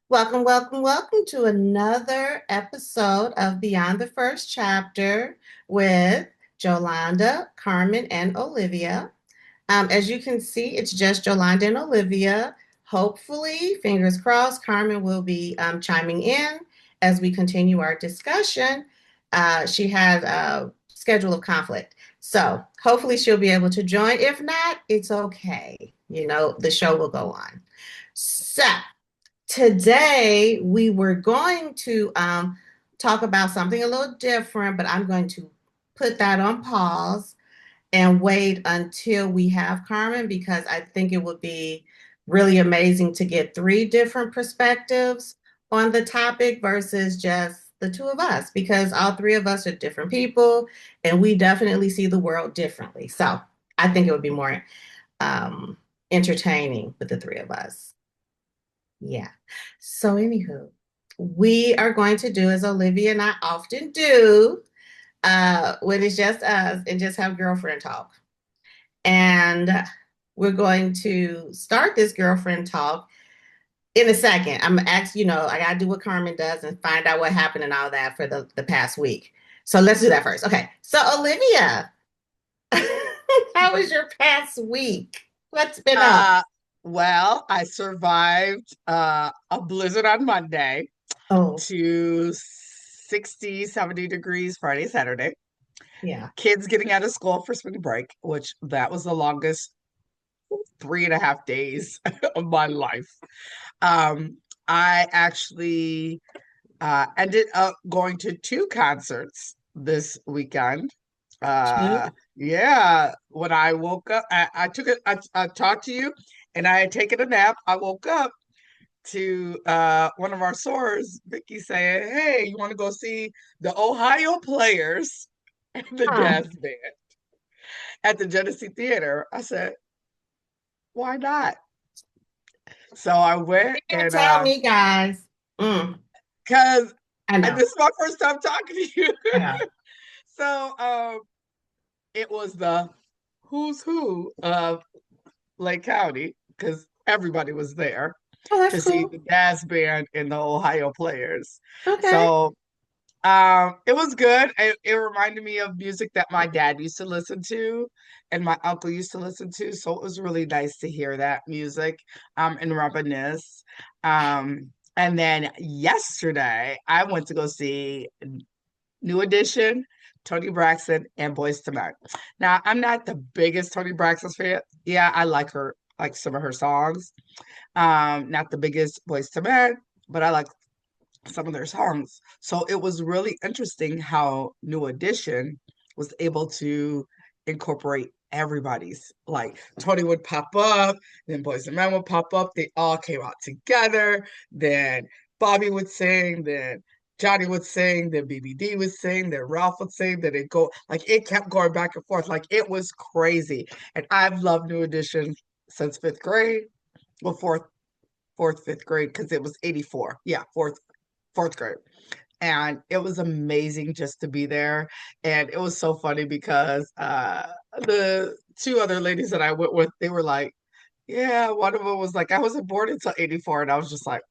Welcome, welcome, welcome to another episode of Beyond the First Chapter with Jolanda, Carmen, and Olivia. As you can see, it's just Jolanda and Olivia. Hopefully, fingers crossed, Carmen will be chiming in as we continue our discussion. She had a schedule of conflict. So hopefully she'll be able to join. If not, it's okay. The show will go on. So today we were going to talk about something a little different, but I'm going to put that on pause and wait until we have Carmen because I think it would be really amazing to get three different perspectives on the topic versus just the two of us because all three of us are different people and we definitely see the world differently. So I think it would be more um, entertaining with the three of us. Yeah. So, anywho, we are going to do as Olivia and I often do when it's just us and just have girlfriend talk. And we're going to start this girlfriend talk in a second. I'm gonna ask, I gotta do what Carmen does and find out what happened and all that for the past week. So let's do that first. Okay. So Olivia, how was your past week? What's been up? Uh, I survived a blizzard on Monday Oh, to 60, 70 degrees Friday, Saturday. yeah. Kids getting out of school for spring break, which that was the longest 3.5 days of my life. Um, I actually ended up going to two concerts this weekend. Two. Yeah, when I woke up, I took it, I talked to you and I had taken a nap. I woke up to one of our sorors, Vicky, saying, "Hey, you want to go see the Ohio Players and the Huh. jazz band at the Genesee Theater?" I said, "Why not?" So I went You didn't and tell me, guys. because I know. this is my first time talking to you. I know. So it was the who's who of Lake County because everybody was there Oh, that's to see cool. the jazz band and the Ohio Players. Okay. So it was good. It reminded me of music that my dad used to listen to and my uncle used to listen to. So it was really nice to hear that music and reminisce. And then yesterday I went to go see New Edition, Tony Braxton, and Boyz II Men. Now, I'm not the biggest Tony Braxton fan. Yeah, I like her, like some of her songs. Not the biggest Boyz II Men, but I like some of their songs. So it was really interesting how New Edition was able to incorporate everybody's. Like Tony would pop up, then Boyz II Men would pop up. They all came out together. Then Bobby would sing, then Johnny would sing, then BBD would sing, then Ralph would sing, then it go like it kept going back and forth. Like it was crazy. And I've loved New Edition since fifth grade. Well, fifth grade, because it was 84. Yeah, fourth grade. And it was amazing just to be there. And it was so funny because the two other ladies that I went with, they were like, yeah, one of them was like, I wasn't born until 84. And I was just like,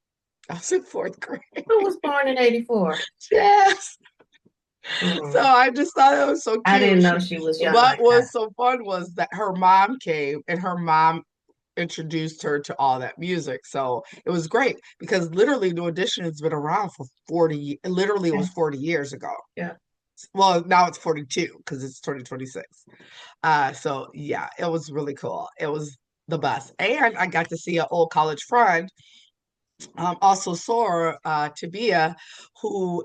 I was in fourth grade. Who was born in 84? Yes. So Mm. I just thought it was so I didn't cute. know she was young What like was that. so fun was that her mom came and her mom introduced her to all that music. So it was great because literally New Edition has been around for 40, literally it was Okay. 40 years ago. Yeah. Well, now it's 42 because it's 2026. So yeah, it was really cool. It was the best. And I got to see an old college friend, also saw Tabia, who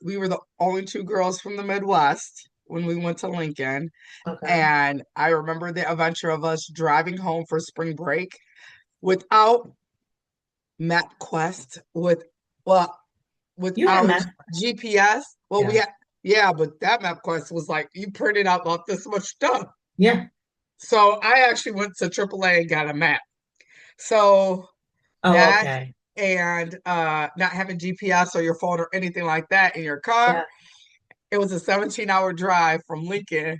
we were the only two girls from the Midwest when we went to Lincoln. Okay. And I remember the adventure of us driving home for spring break without MapQuest, well, You had without math. GPS. Well, we Yeah. had, yeah, but that MapQuest was like you printed out about this much stuff. Yeah. So I actually went to AAA and got a map. So Oh, that okay. and not having GPS or your phone or anything like that in your car, Yeah. it was a 17-hour drive from Lincoln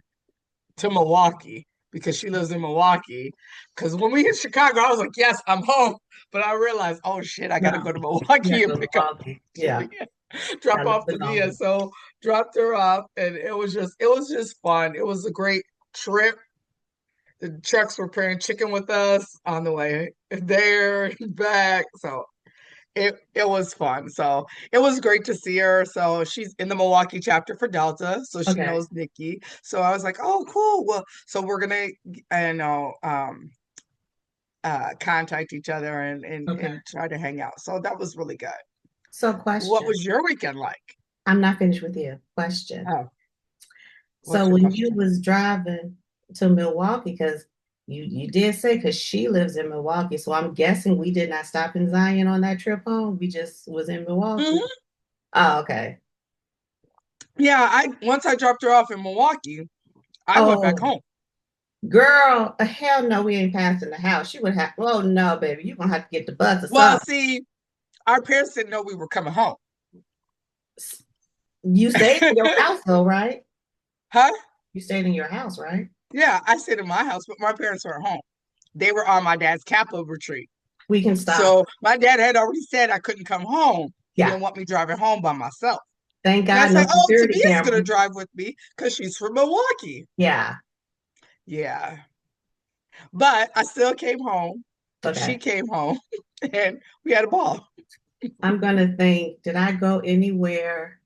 to Milwaukee because she lives in Milwaukee. Because when we hit Chicago, I was like, yes, I'm home. But I realized, oh shit, I got to No, go to you Milwaukee have to and go to pick up Milwaukee. Yeah, Tamia, drop gotta off live Tamia. longer. So dropped her off, and it was just fun. It was a great trip. The trucks were pairing chicken with us on the way there and back. So it was fun. So it was great to see her. So she's in the Milwaukee chapter for Delta, so she Okay, knows Nikki. So I was like, oh, cool. Well, so we're gonna, I know, contact each other okay. and try to hang out. So that was really good. So, What question. was your weekend like? I'm not finished with you. Question. Oh, what's So, your when you question? was driving to Milwaukee, because you did say because she lives in Milwaukee, so I'm guessing we did not stop in Zion on that trip home. We just was in Milwaukee. Hmm. Oh, okay. Yeah, I once I dropped her off in Milwaukee, I went back Oh, home. girl, hell no, we ain't passing the house. She would have. Oh no, baby, you're gonna have to get the bus or Well, something. see, our parents didn't know we were coming home. You stayed in your house though, right? Huh? You stayed in your house, right? Yeah, I stayed in my house, but my parents were at home. They were on my dad's capital retreat. We can stop. So my dad had already said I couldn't come home. He Yeah. didn't want me driving home by myself. Thank And I God, no said, oh, security Tamia's going to cameras. drive with me because she's from Milwaukee. Yeah. Yeah. But I still came home. She Okay. came home and we had a ball. I'm gonna think, did I go anywhere?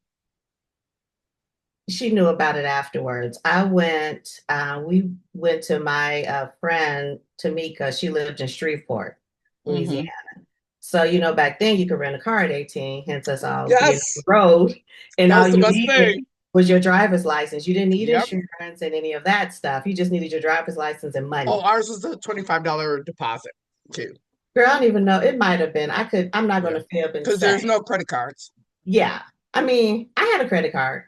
She knew about it afterwards. We went to my friend Tamika. She lived in Shreveport, Louisiana. Hmm. So, back then you could rent a car at 18, hence us all being on the Yes. road. And That all was the you best needed thing. was your driver's license. You didn't need Yep. insurance and any of that stuff. You just needed your driver's license and Oh, money. ours was a $25 deposit too. Girl, I don't even know. It might have been. I'm not Yeah. gonna fib and Because say. there's no credit cards. Yeah. I mean, I had a credit card.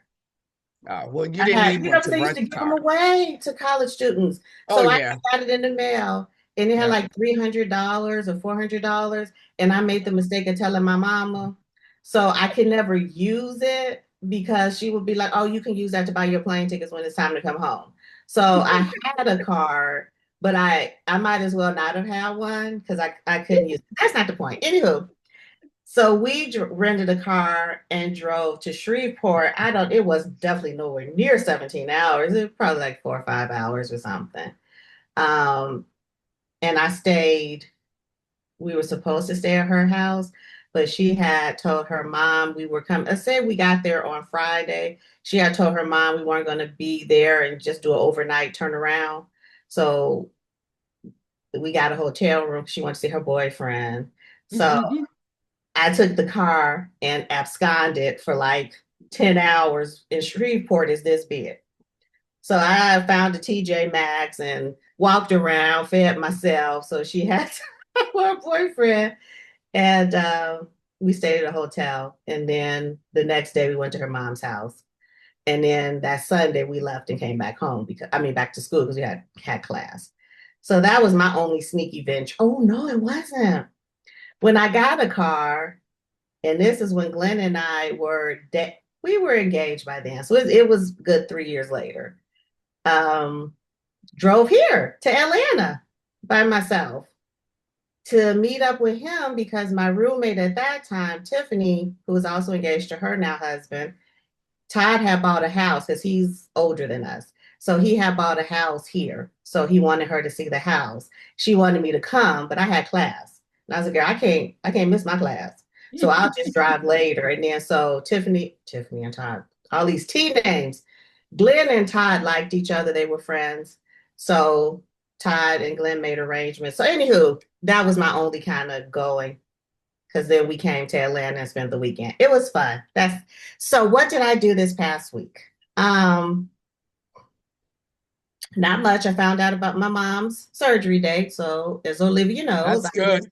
Well, you I didn't had, need one because to they used rent to the give them car. away to college students. Oh, So I yeah. got it in the mail and it had Yeah. like $300 or $400. And I made the mistake of telling my mama. So I could never use it because she would be like, oh, you can use that to buy your plane tickets when it's time to come home. So I had a card, but I might as well not have had one because I couldn't use it. That's not the point. Anywho, so we rented a car and drove to Shreveport. It was definitely nowhere near 17 hours. It was probably like 4 or 5 hours or something. Um, and we were supposed to stay at her house, but she had told her mom we were coming. Let's say we got there on Friday. She had told her mom we weren't going to be there and just do an overnight turnaround. So we got a hotel room. She wanted to see her boyfriend. So I took the car and absconded for like 10 hours in Shreveport is this big. So I found a TJ Maxx and walked around, fed myself. So she had her boyfriend and we stayed at a hotel. And then the next day we went to her mom's house. And then that Sunday we left and came back home back to school because we had class. So that was my only sneaky venture. Oh no, it wasn't. When I got a car, and this is when Glenn and I we were engaged by then. So it was good 3 years later. Um, Drove here to Atlanta by myself to meet up with him because my roommate at that time, Tiffany, who was also engaged to her now husband, Todd had bought a house because he's older than us. So he had bought a house here. So he wanted her to see the house. She wanted me to come, but I had class. And I was like, girl, I can't miss my class. So I'll just drive later. And then so Tiffany and Todd, all these T names. Glenn and Todd liked each other. They were friends. So Todd and Glenn made arrangements. So anywho, that was my only kind of going because then we came to Atlanta and spent the weekend. It was fun. That's so. What did I do this past week? Um, Not much. I found out about my mom's surgery date. So as Olivia knows, I That's good. was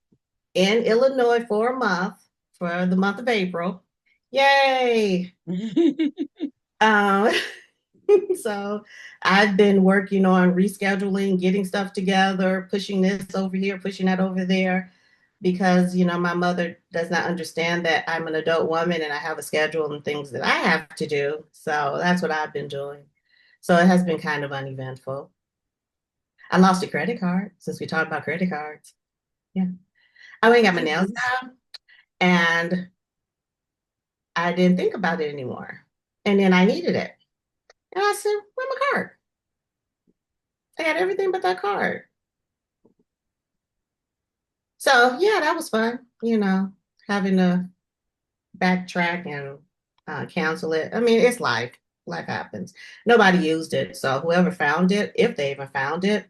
in Illinois for a month for the month of April. Yay! Um, so I've been working on rescheduling, getting stuff together, pushing this over here, pushing that over there, because my mother does not understand that I'm an adult woman and I have a schedule and things that I have to do. So that's what I've been doing. So it has been kind of uneventful. I lost a credit card since we talked about credit cards. Yeah. I went and got my nails Jeez. done and I didn't think about it anymore. And then I needed it. And I said, where's my card? I had everything but that card. So yeah, that was fun, having to backtrack and cancel it. I mean, it's life. Life happens. Nobody used it. So whoever found it, if they even found it,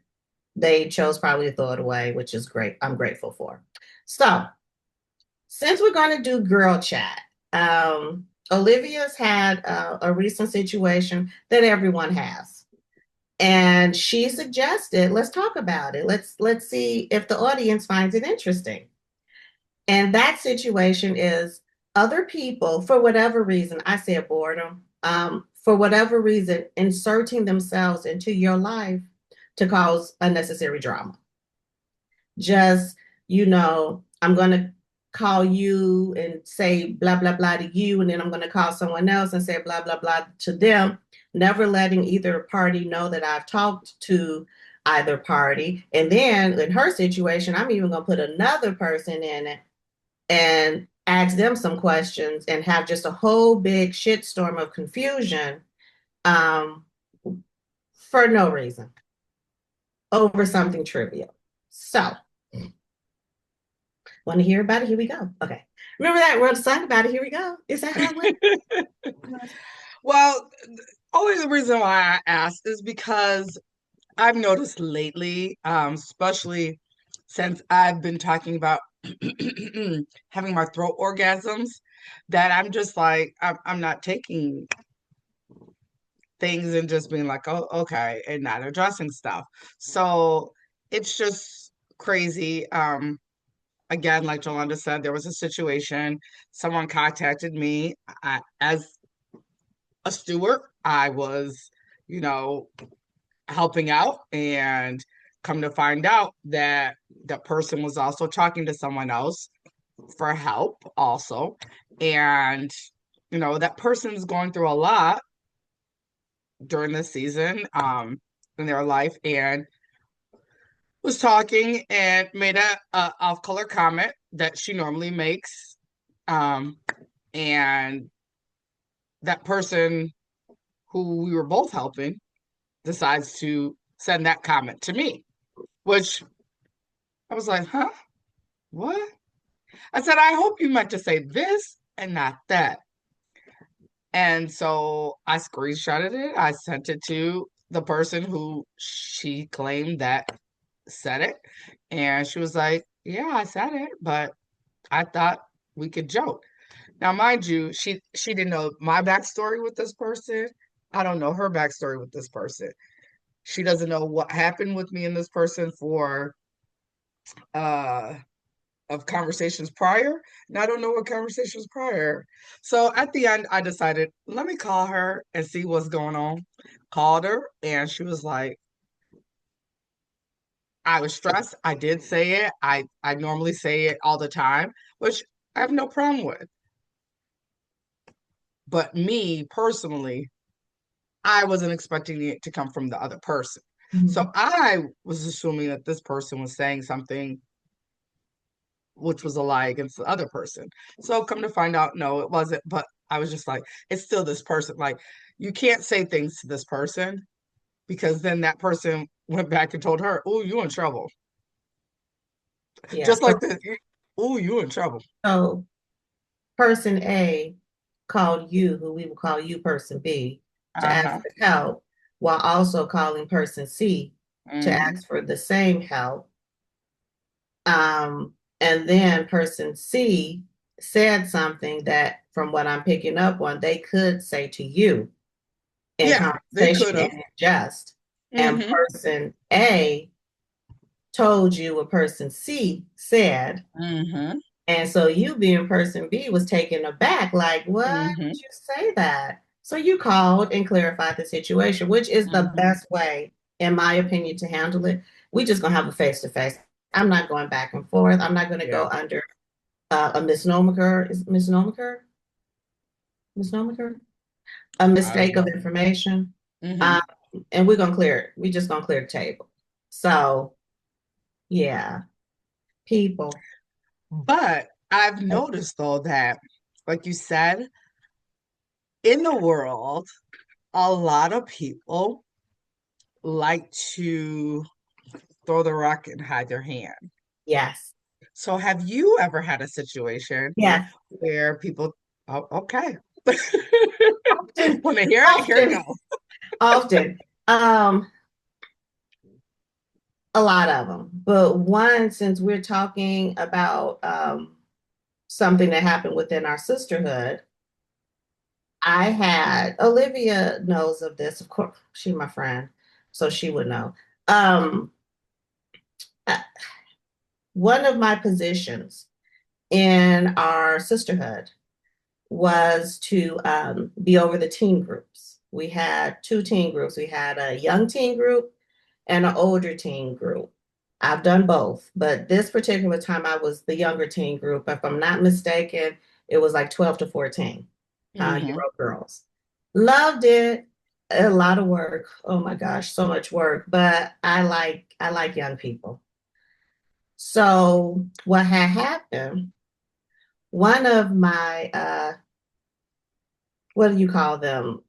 they chose probably to throw it away, which is great. I'm grateful for. So since we're going to do girl chat, Olivia's had a recent situation that everyone has. And she suggested, let's talk about it. Let's see if the audience finds it interesting. And that situation is other people, for whatever reason, I say boredom, for whatever reason, inserting themselves into your life to cause unnecessary drama. Just, I'm going to call you and say blah, blah, blah to you. And then I'm going to call someone else and say blah, blah, blah to them, never letting either party know that I've talked to either party. And then in her situation, I'm even going to put another person in it and ask them some questions and have just a whole big shitstorm of confusion um, for no reason over something trivial. So, want to hear about it? Here we go. Okay. Remember that word song about it? Here we go. Is that how it went? Well, only the reason why I asked is because I've noticed lately, especially since I've been talking about having my throat orgasms, that I'm just like, I'm not taking things and just being like, oh, okay, and not addressing stuff. So it's just crazy. Again, like Jolanda said, there was a situation. Someone contacted me as a steward. I was, you know, helping out, and come to find out that the person was also talking to someone else for help also. And, that person's going through a lot during this season in their life, and was talking and made a off-color comment that she normally makes. Um, and that person who we were both helping decides to send that comment to me, which I was like, huh? What? I said, I hope you meant to say this and not that. And so I screenshotted it. I sent it to the person who she claimed that said it. And she was like, yeah, I said it, but I thought we could joke. Now, mind you, she didn't know my backstory with this person. I don't know her backstory with this person. She doesn't know what happened with me and this person for uh of conversations prior, and I don't know what conversations prior. So at the end, I decided, let me call her and see what's going on. Called her, and she was like, I was stressed. I did say it. I normally say it all the time, which I have no problem with. But me personally, I wasn't expecting it to come from the other person. Mhm. So I was assuming that this person was saying something which was a lie against the other person. So come to find out, no, it wasn't. But I was just like, it's still this person. Like, you can't say things to this person because then that person went back and told her, oh, you in trouble. Yeah. Just like this, oh, you in trouble. So person A called you, who we will call you person B, to ask Uh-huh. for help, while also calling person C to Mm-hmm. ask for the same help. And then person C said something that, from what I'm picking up on, they could say to you in Yeah, they conversation could have. and just. And Mm-hmm. person A told you what person C said. Mm-hmm. And so you being person B was taken aback, like, what? Mm-hmm. Would you say that? So you called and clarified the situation, which is the Mm-hmm. best way, in my opinion, to handle it. We just gonna have a face to face. I'm not going back and forth. I'm not gonna Yeah. go under a misnomer. Is misnomer? Misnomer? A I don't mistake of know. information. Mm-hmm. Um, and we're gonna clear it. We just gonna clear the table. So, yeah, people. But I've noticed though that, like you said, in the world, a lot of people like to throw the rock and hide their hand. Yes. So have you ever had a situation Yes. where people, oh, okay. Often, Want to hear it? Here we go. often, often. Um, a lot of them. But one, since we're talking about something that happened within our sisterhood, I had Olivia knows of this. Of course, she's my friend, so she would know. Um, uh, One of my positions in our sisterhood was to be over the teen groups. We had two teen groups. We had a young teen group and an older teen group. I've done both, but this particular time I was the younger teen group. If I'm not mistaken, it was like 12 to 14 year Hmm. old girls. Loved it. A lot of work. Oh my gosh, so much work. But I like young people. So what had happened, one of my what do you call them?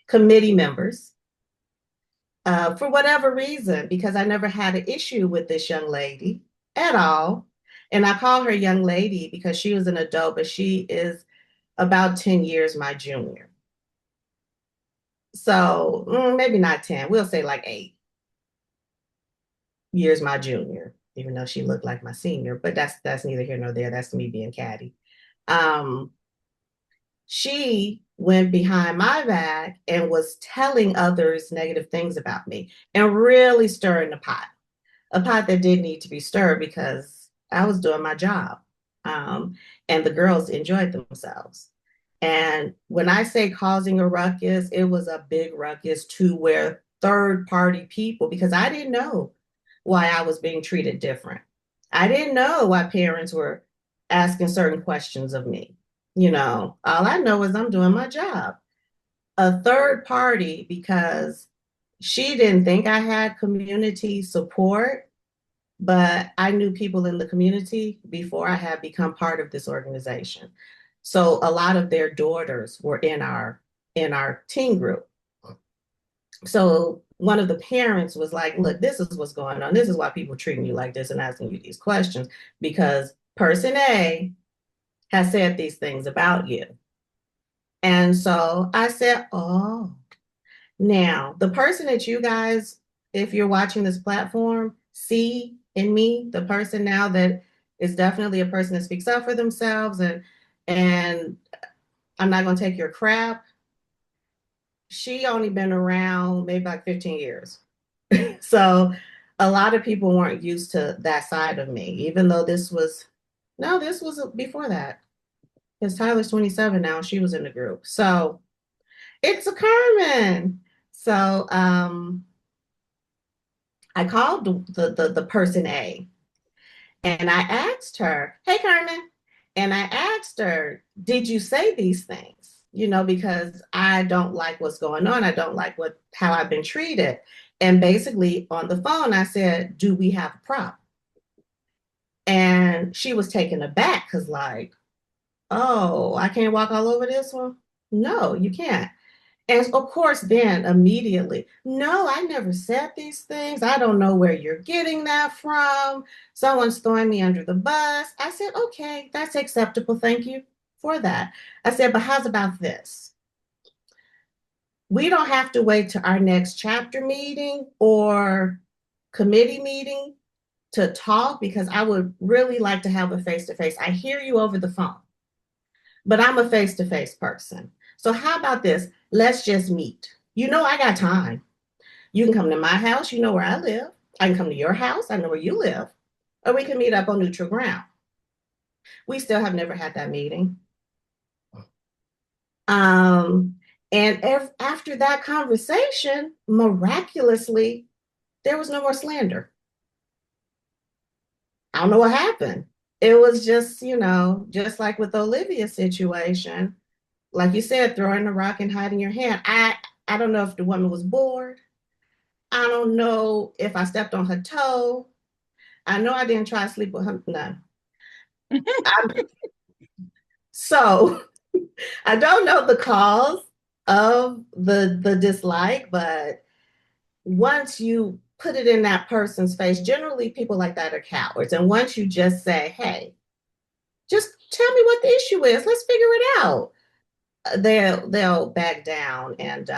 Committee members, for whatever reason, because I never had an issue with this young lady at all. And I call her young lady because she was an adult, but she is about 10 years my junior. So maybe not 10, we'll say like 8 years my junior, even though she looked like my senior, but that's neither here nor there. That's me being catty. Um, she went behind my back and was telling others negative things about me and really stirring the pot, a pot that did need to be stirred because I was doing my job. And the girls enjoyed themselves. And when I say causing a ruckus, it was a big ruckus to where third party people, because I didn't know why I was being treated different. I didn't know why parents were asking certain questions of me. All I know is I'm doing my job. A third party, because she didn't think I had community support, but I knew people in the community before I had become part of this organization. So a lot of their daughters were in our teen group. So one of the parents was like, "Look, this is what's going on. This is why people treating you like this and asking you these questions because person A has said these things about you." And so I said, "Oh, now the person that you guys, if you're watching this platform, see in me, the person now that is definitely a person that speaks up for themselves and I'm not gonna take your crap." She only been around maybe like 15 years. So a lot of people weren't used to that side of me, even though this was before that. Because Tyler's 27 now, she was in the group. So it's a Carmen. So I called the person A and I asked her, "Hey Carmen," and I asked her, "Did you say these things?" Because I don't like what's going on. I don't like how I've been treated. And basically on the phone, I said, "Do we have a problem?" And she was taken aback because, like, "Oh, I can't walk all over this one." No, you can't. And of course, then immediately, "No, I never said these things. I don't know where you're getting that from. Someone's throwing me under the bus." I said, "Okay, that's acceptable. Thank you for that." I said, "But how's about this? We don't have to wait to our next chapter meeting or committee meeting to talk because I would really like to have a face to face. I hear you over the phone, but I'm a face to face person. So, how about this? Let's just meet. I got time. You can come to my house. You know where I live. I can come to your house. I know where you live. Or we can meet up on neutral ground." We still have never had that meeting. Um, and after that conversation, miraculously, there was no more slander. I don't know what happened. It was just like with Olivia's situation, like you said, throwing the rock and hiding your hand. I don't know if the woman was bored. I don't know if I stepped on her toe. I know I didn't try to sleep with her. No. So I don't know the cause of the dislike, but once you put it in that person's face, generally people like that are cowards. And once you just say, hey, just tell me what the issue is, let's figure it out. They'll back down and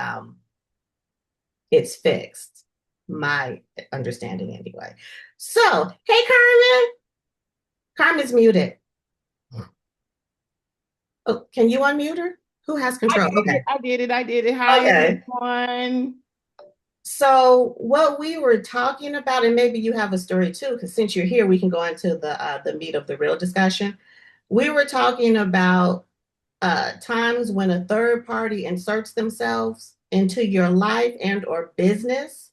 it's fixed. My understanding anyway. So, hey Carmen. Carmen's muted. Oh, can you unmute her? Who has I control? did it. Okay. I did it. I did it. Hi, Okay. everyone. So what we were talking about, and maybe you have a story too, because since you're here, we can go into the meat of the real discussion. We were talking about times when a third party inserts themselves into your life and or business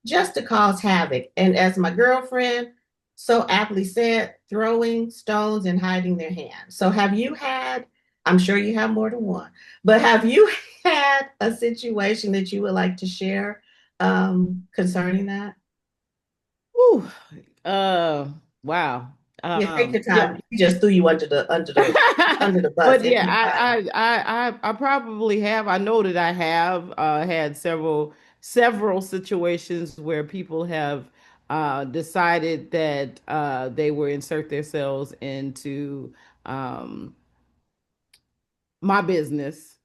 just to cause havoc. And as my girlfriend so aptly said, throwing stones and hiding their hands. So have you had, I'm sure you have more than one, but have you had a situation that you would like to share concerning that? Ooh, uh, wow. Yeah, take your Yeah. time. He just threw you under the bus. But It'll yeah, be fine. I probably have. I know that I have had several situations where people have decided that they will insert themselves into um, my business,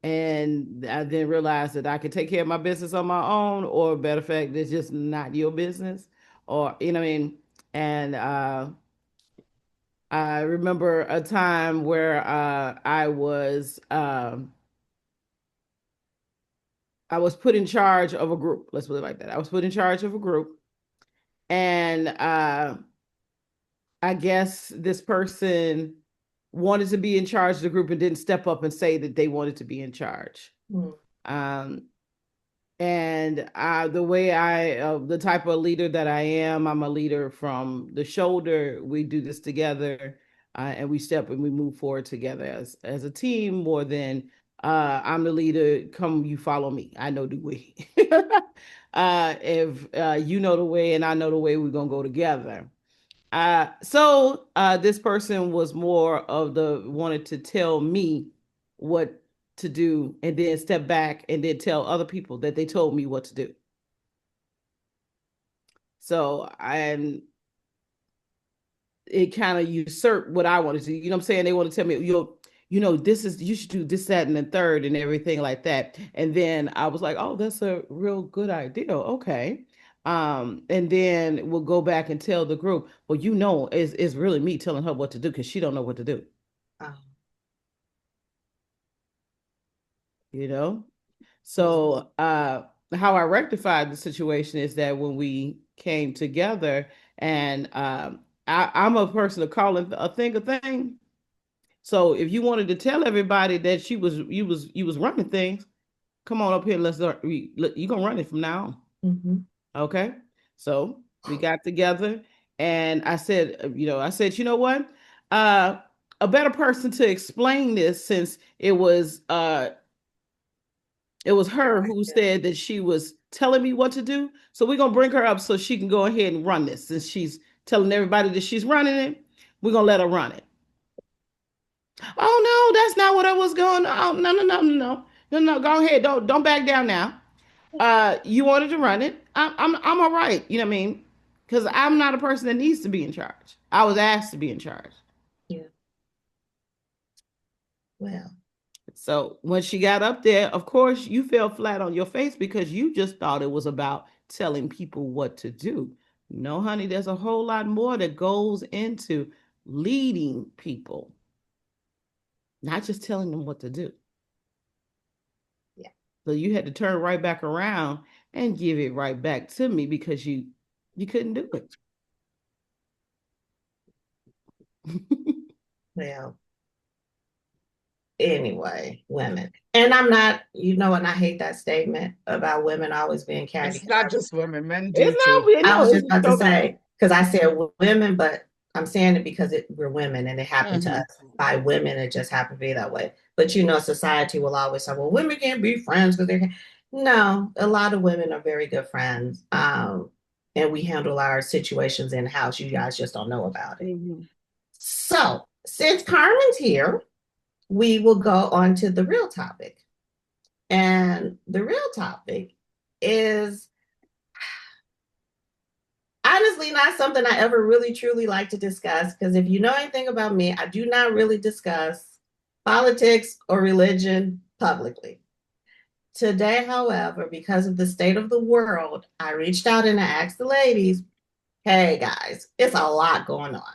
and I didn't realize that I could take care of my business on my own, or better fact, it's just not your business, or you know what I mean. And I remember a time where I was put in charge of a group. Let's put it like that. I was put in charge of a group, and I guess this person wanted to be in charge of the group and didn't step up and say that they wanted to be in charge. Hmm. Um, and the type of leader that I am, I'm a leader from the shoulder. We do this together, and we step and we move forward together as a team more than I'm the leader. Come, you follow me. I know the way. If you know the way and I know the way, we're gonna go together. So this person was more of the wanted to tell me what to do and then step back and then tell other people that they told me what to do. So and it kind of usurped what I wanted to do. You know what I'm saying? They want to tell me, this is you should do this, that, and the third and everything like that. And then I was like, oh, that's a real good idea. Okay. And then we'll go back and tell the group, well, it's really me telling her what to do because she don't know what to do, Um, you know? yeah. So how I rectified the situation is that when we came together and I'm a person of calling a thing a thing. So if you wanted to tell everybody that you was running things, come on up here. You gonna run it from now Mhm. on. Okay. So we got together and I said, you know what? Uh, a better person to explain this since it was her who Yeah. said that she was telling me what to do. So we're gonna bring her up so she can go ahead and run this. Since she's telling everybody that she's running it, we're gonna let her run it. Oh no, that's not what I was going. Oh no, no, no, no, no, no, no. Go ahead. Don't back down now. You wanted to run it. I'm all right. You know what I mean? Because I'm not a person that needs to be in charge. I was asked to be in charge. Yeah. Well, So when she got up there, of course, you fell flat on your face because you just thought it was about telling people what to do. No, honey, there's a whole lot more that goes into leading people, not just telling them what to do. yeah. So you had to turn right back around and give it right back to me because you couldn't do it. Well, anyway, women. And I'm not, and I hate that statement about women always being catty. It's not just women, men do It's too. not, I no, was just it's about to so true. say, because I said women, but I'm saying it because we're women and it happened to us Hmm. by women. It just happened to be that way. But society will always say, well, women can't be friends because they can. No, a lot of women are very good friends. And we handle our situations in house. You guys just don't know about it. Mhm. So, since Carmen's here, we will go on to the real topic. And the real topic is honestly not something I ever really truly like to discuss because if you know anything about me, I do not really discuss politics or religion publicly. Today, however, because of the state of the world, I reached out and I asked the ladies, hey guys, it's a lot going on.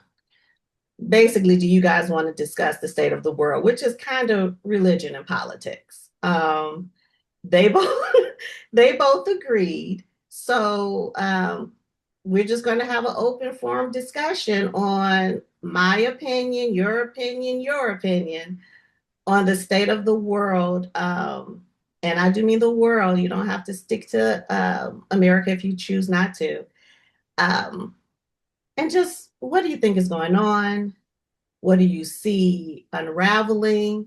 Basically, do you guys want to discuss the state of the world, which is kind of religion and politics? They both they both agreed. So we're just going to have an open forum discussion on my opinion, your opinion on the state of the world. And I do mean the world. You don't have to stick to America if you choose not to. Um, and just what do you think is going on? What do you see unraveling?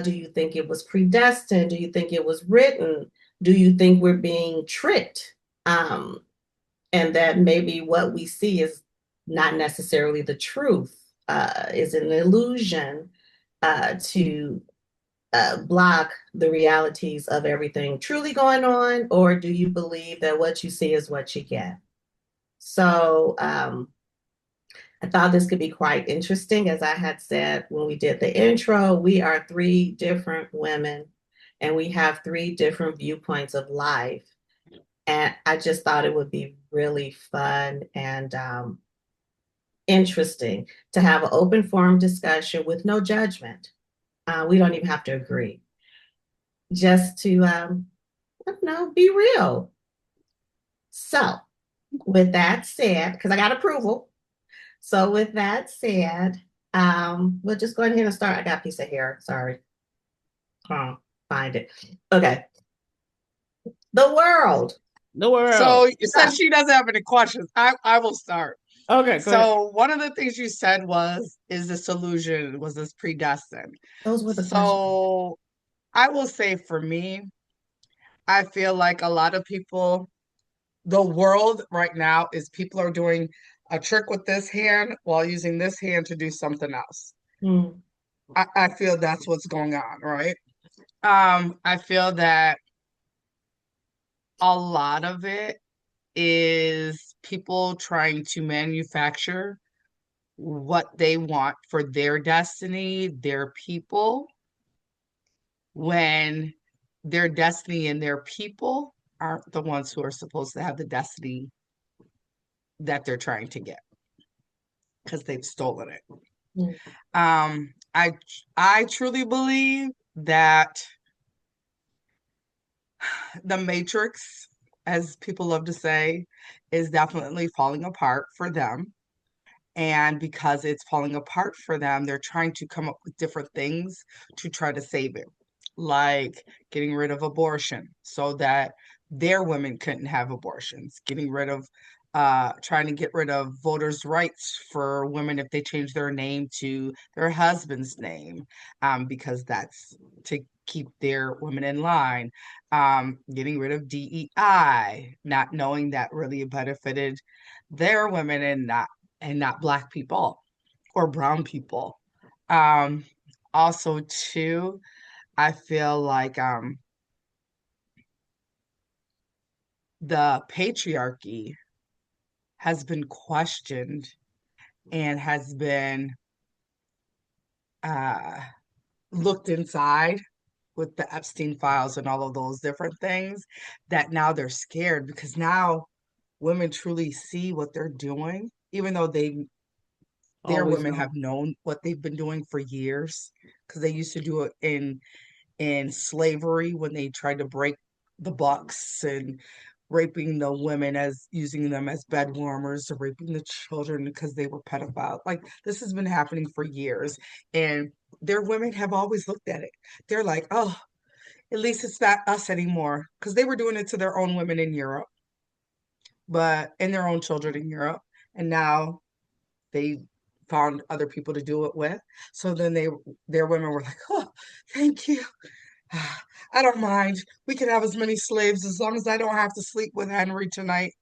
Do you think it was predestined? Do you think it was written? Do you think we're being tricked? And that maybe what we see is not necessarily the truth, is an illusion to block the realities of everything truly going on? Or do you believe that what you see is what you get? So, I thought this could be quite interesting. As I had said when we did the intro, we are three different women and we have three different viewpoints of life. And I just thought it would be really fun and interesting to have an open forum discussion with no judgment. We don't even have to agree, just to, be real. So, with that said, because I got approval, so with that said, we'll just go ahead and start. I got a piece of hair. Sorry. Find it. Okay. The world. The world. So since she doesn't have any questions, I will start. Okay, go ahead. So one of the things you said was, is this illusion? Was this predestined? Those were the questions. So I will say for me, I feel like a lot of people, the world right now is people are doing a trick with this hand while using this hand to do something else. Hmm. I feel that's what's going on, right? I feel that a lot of it is people trying to manufacture what they want for their destiny, their people, when their destiny and their people aren't the ones who are supposed to have the destiny that they're trying to get because they've stolen it. Hmm. Um, I I truly believe that the Matrix, as people love to say, is definitely falling apart for them. And because it's falling apart for them, they're trying to come up with different things to try to save it, like getting rid of abortion so that their women couldn't have abortions, getting rid of trying to get rid of voters' rights for women if they change their name to their husband's name, because that's to keep their women in line. Getting rid of DEI, not knowing that really benefited their women and not black people or brown people. Um, Also, too, I feel like the patriarchy has been questioned and has been uh, looked inside with the Epstein files and all of those different things, that now they're scared because now women truly see what they're doing, even though their Always women have know. known what they've been doing for years because they used to do it in slavery when they tried to break the bucks and raping the women as using them as bed warmers, or raping the children because they were pedophile. Like this has been happening for years, and their women have always looked at it. They're like, oh, at least it's not us anymore, because they were doing it to their own women in Europe, but and their own children in Europe, and now they found other people to do it with. So then their women were like, oh, thank you. I don't mind. We can have as many slaves as long as I don't have to sleep with Henry tonight.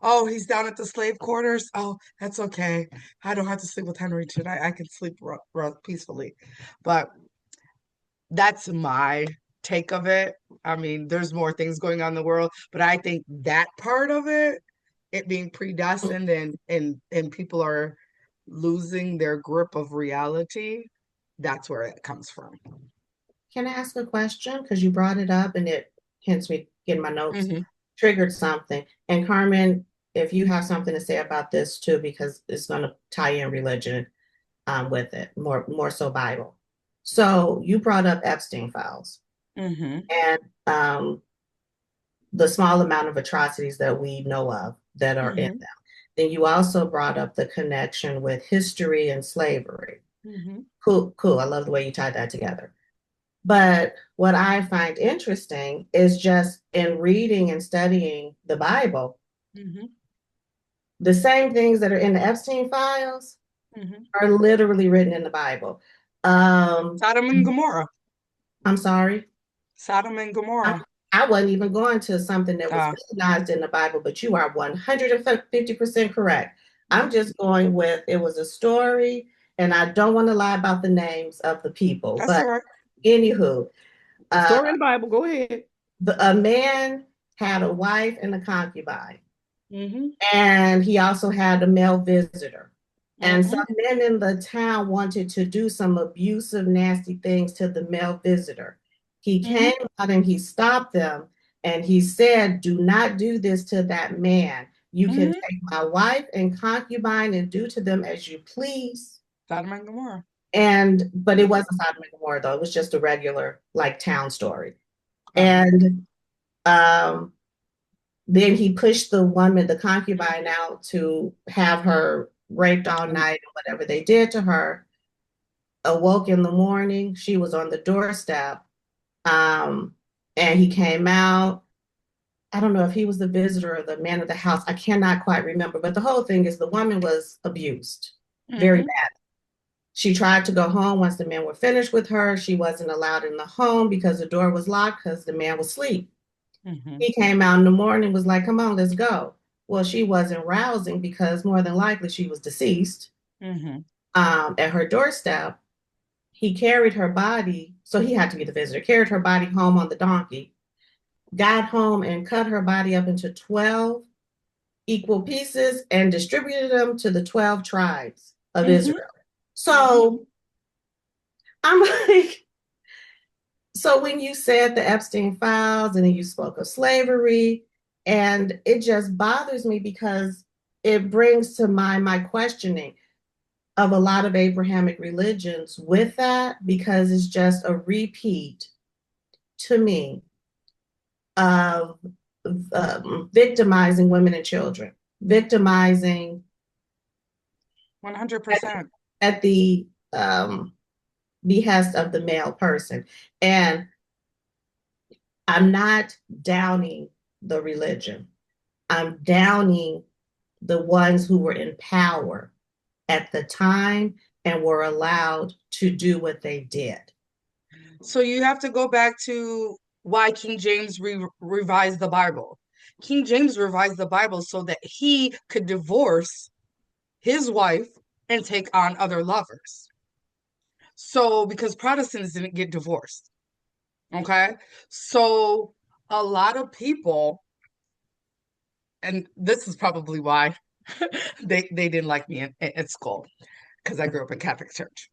Oh, he's down at the slave quarters. Oh, that's okay. I don't have to sleep with Henry tonight. I can sleep peacefully. But that's my take of it. I mean, there's more things going on in the world, but I think that part of it, it being predestined and people are losing their grip of reality, that's where it comes from. Can I ask a question? Because you brought it up and it hence me getting my notes Hmm. triggered something. And Carmen, if you have something to say about this too, because it's going to tie in religion with it, more so Bible. So you brought up Epstein files Hmm. and the small amount of atrocities that we know of that are in Hmm. them. Then you also brought up the connection with history and slavery. Hmm. Cool, cool. I love the way you tied that together. But what I find interesting is just in reading and studying the Bible, Hmm. the same things that are in the Epstein files Hmm. are literally written in the Bible. Um, Sodom and Gomorrah. I'm sorry. Sodom and I, Gomorrah. I wasn't even going to something that was Uh, recognized in the Bible, but you are 150% correct. I'm mhm. just going with it was a story, and I don't want to lie about the names of the people. That's But all right. anywho, uh, Story in the Bible. Go ahead. a man had a wife and a concubine, Hmm. and he also had a male visitor. And some Hmm. men in the town wanted to do some abusive, nasty things to the male visitor. He Hmm. came out and he stopped them and he said, "Do not do this to that man. You can Hmm. take my wife and concubine and do to them as you please." Sodom and Gomorrah. But it wasn't Sodom and Gomorrah, though. It was just a regular, like, town story. Uh-huh. And um, then he pushed the woman, the concubine, out to have her raped all And night and whatever they did to her. Awoke in the morning, she was on the doorstep. Um, and he came out. I don't know if he was the visitor or the man of the house. I cannot quite remember. But the whole thing is the woman was abused very hmm. bad. She tried to go home once the men were finished with her. She wasn't allowed in the home because the door was locked because the man was asleep. Hmm. He came out in the morning, was like, "Come on, let's go." Well, she wasn't rousing because more than likely she was deceased Hmm. at her doorstep. He carried her body, so he had to be the visitor, carried her body home on the donkey, got home and cut her body up into 12 equal pieces and distributed them to the 12 tribes of Hmm. Israel. So I'm like, so when you said the Epstein files and then you spoke of slavery, and it just bothers me because it brings to mind my questioning of a lot of Abrahamic religions with that, because it's just a repeat to me of victimizing women and children, victimizing at, 100%. at the behest of the male person. And I'm not downing the religion. I'm downing the ones who were in power at the time and were allowed to do what they did. So you have to go back to why King James revised the Bible. King James revised the Bible so that he could divorce his wife and take on other lovers. So because Protestants didn't get divorced. Okay. So a lot of people, and this is probably why they didn't like me at school, because I grew up in Catholic church.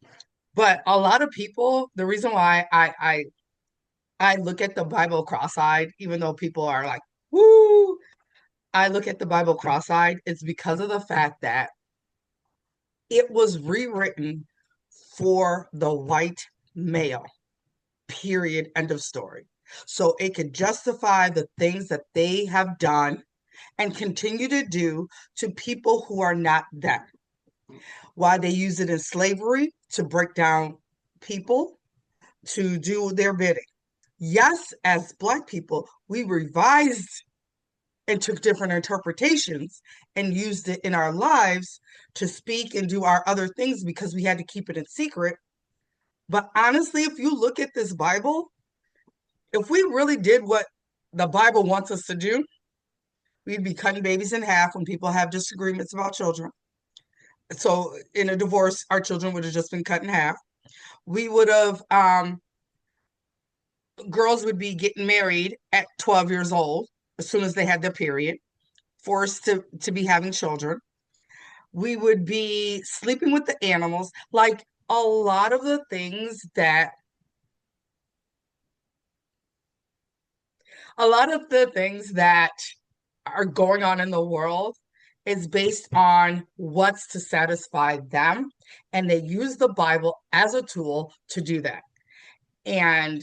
But a lot of people, the reason why I look at the Bible cross-eyed, even though people are like, woo, I look at the Bible cross-eyed, it's because of the fact that it was rewritten for the white male, period, end of story. So it could justify the things that they have done and continue to do to people who are not them. Why they use it in slavery to break down people to do their bidding. Yes, as Black people, we revised and took different interpretations and used it in our lives to speak and do our other things because we had to keep it in secret. But honestly, if you look at this Bible, If we really did what the Bible wants us to do, we'd be cutting babies in half when people have disagreements about children. So in a divorce, our children would have just been cut in half. We would have, girls would be getting married at 12 years old as soon as they had their period, forced to be having children. We would be sleeping with the animals, like a lot of the things that a lot of the things that are going on in the world is based on what's to satisfy them. And they use the Bible as a tool to do that. And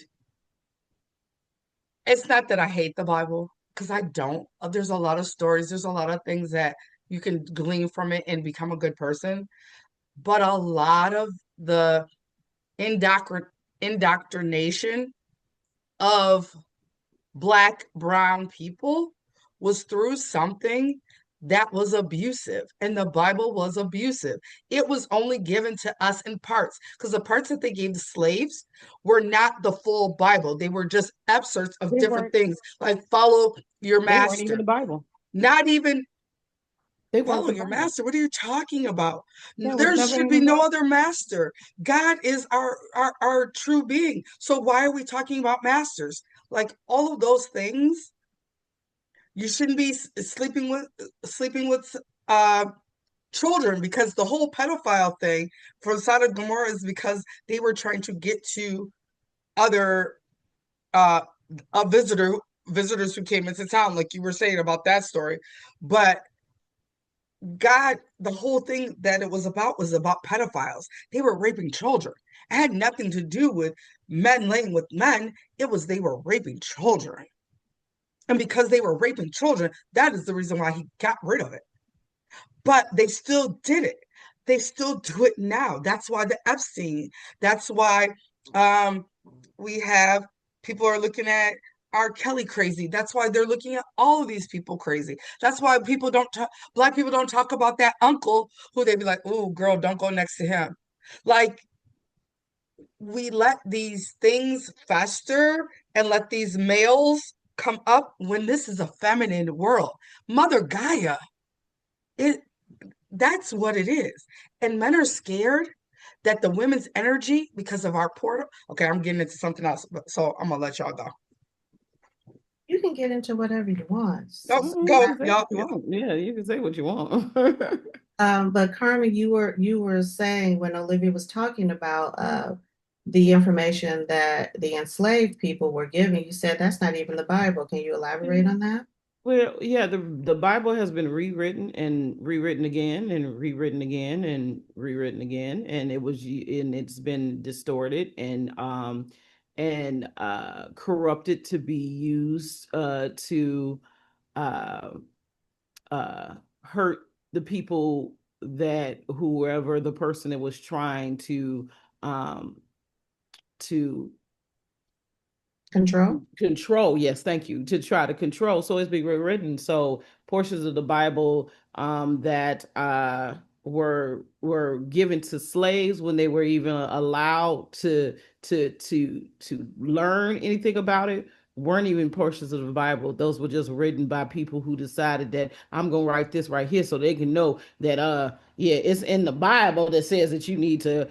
it's not that I hate the Bible, because I don't. There's a lot of stories, there's a lot of things that you can glean from it and become a good person. But a lot of the indoctrination of Black, brown people was through something that was abusive, and the Bible was abusive. It was only given to us in parts, because the parts that they gave the slaves were not the full Bible. They were just excerpts of They different weren't. things, like follow your They weren't even master. the Bible. Not even They weren't follow the your Bible. master. What are you talking about? That was There never should in be the no Bible. other master. God is our true being. So why are we talking about masters? Like all of those things, you shouldn't be sleeping with uh children, because the whole pedophile thing for Sodom and Gomorrah is because they were trying to get to other uh visitors who came into town, like you were saying about that story. But God, the whole thing that it was about pedophiles. They were raping children. It had nothing to do with men laying with men. It was they were raping children. And because they were raping children, that is the reason why he got rid of it. But they still did it. They still do it now. That's why the Epstein, that's why um, we have people are looking at R. Kelly crazy. That's why they're looking at all of these people crazy. That's why people don't talk, Black people don't talk about that uncle who they be like, oh, girl, don't go next to him. Like, we let these things fester and let these males come up when this is a feminine world. Mother Gaia, it that's what it is. And men are scared that the women's energy, because of our portal. Okay, I'm getting into something else, so I'm gonna let y'all go. You can get into whatever you want. No, You go, can say what y'all. you want. Yeah, you can say what you want. But Carmen, you were saying when Olivia was talking about the information that the enslaved people were giving, you said that's not even the Bible. Can you elaborate on that? Well, yeah, the Bible has been rewritten and rewritten again and rewritten again and rewritten again, and it's been distorted and corrupted to be used to uh hurt the people, that whoever the person that was trying um to Control? control, yes, thank you, to try to control. So it's been rewritten, so portions of the Bible that were given to slaves when they were even allowed to learn anything about it weren't even portions of the Bible. Those were just written by people who decided that I'm gonna write this right here so they can know that yeah, it's in the Bible that says that you need to,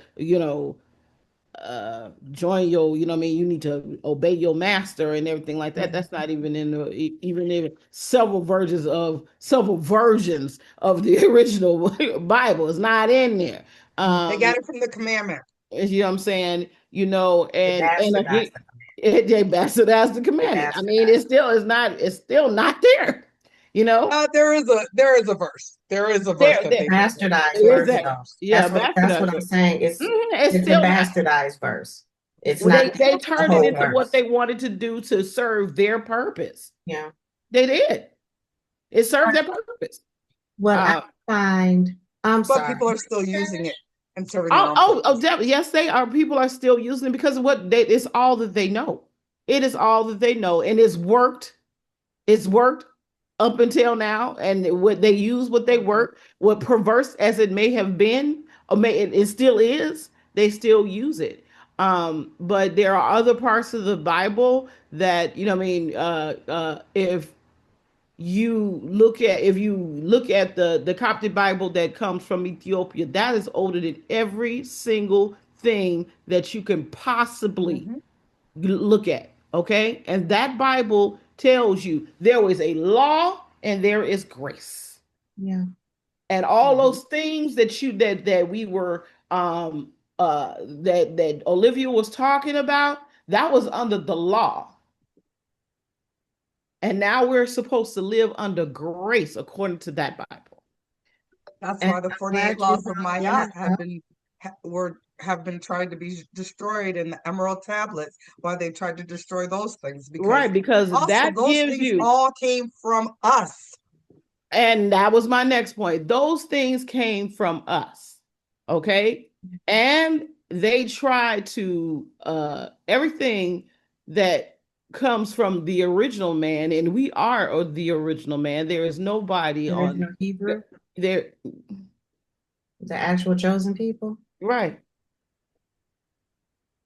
join your, you know what I mean, you need to obey your master and everything like that. That's not even in the, even in several versions of the original Bible. It's not in there. They got it from the commandment. You know what I'm saying? They And again, bastardized the command. they bastardized the They commandment. I mean, bastardized. it's still not there. You know, There is a verse. There is a verse that there they put there. Bastardized verse exactly. though. Yeah, That's what bastardized. I'm saying. It's It's a still not. bastardized verse. It's Well, not they the turned it whole into what verse. they wanted to do to serve their purpose. Yeah. They did. It served their purpose. What I Uh, find, I'm But sorry. people are still using it and serving their oh, own oh, oh, purpose. definitely. Yes, they are. People are still using it because of what they. It's all that they know. It is all that they know, and it's worked. It's worked up until now, and what they use, what they work, what perverse as it may have been, or it still is. They still use it. But there are other parts of the Bible that, if you look at the Coptic Bible that comes from Ethiopia, that is older than every single thing that you can possibly Hmm. look at. Okay, and that Bible tells you there is a law and there is grace, Yeah. and all Hmm. those things that we were that Olivia was talking about, that was under the law. And now we're supposed to live under grace according to that Bible. That's And why the I'm 48 glad you laws of brought that Ma'at up. have been tried to be destroyed in the Emerald Tablets. Why they tried to destroy those things, because Right, because also that those gives things you, all came from us. and that was my next point. Those things came from us. Okay. And they try to everything that comes from the original man, and we are the original man. There is nobody The on original Hebrew, there. the actual chosen people. Right.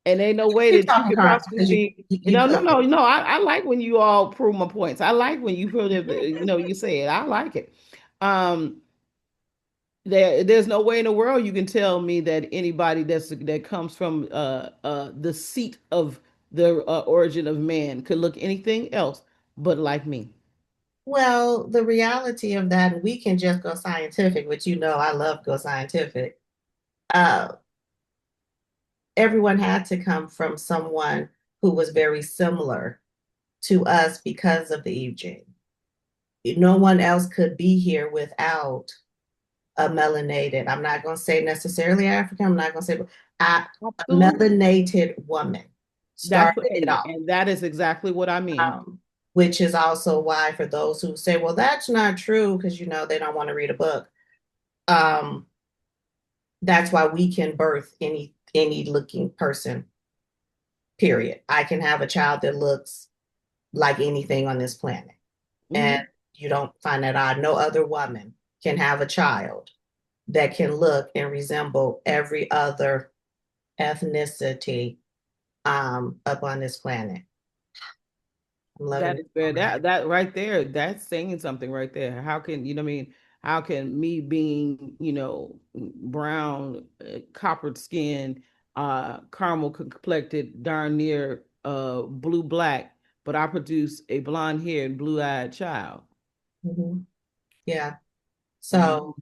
And ain't no way Keep that you talking, could Carl, possibly because be, you cook it. no. I like when you all prove my points. I like when you prove it, you say it. I like it. Um, there's no way in the world you can tell me that anybody that comes from the seat of the origin of man could look anything else but like me. Well, the reality of that, we can just go scientific, which I love go scientific. Uh, Everyone had to come from someone who was very similar to us because of the Eve gene. No one else could be here without a melanated, I'm not going to say necessarily African, I'm not going to say, a Absolutely. melanated woman That's started it all. and that is exactly what I mean. Which is also why, for those who say, well, that's not true, because they don't want to read a book. Um, that's why we can birth any looking person, period. I can have a child that looks like anything on this planet. And Hmm. you don't find that odd. No other woman can have a child that can look and resemble every other ethnicity up on this planet. I'm loving That it is fair. already. That right there, that's saying something right there. How can how can me being, brown, coppered skin, caramel complected, darn near blue black, but I produce a blonde haired, blue eyed child. Mhm. Yeah. Hmm. So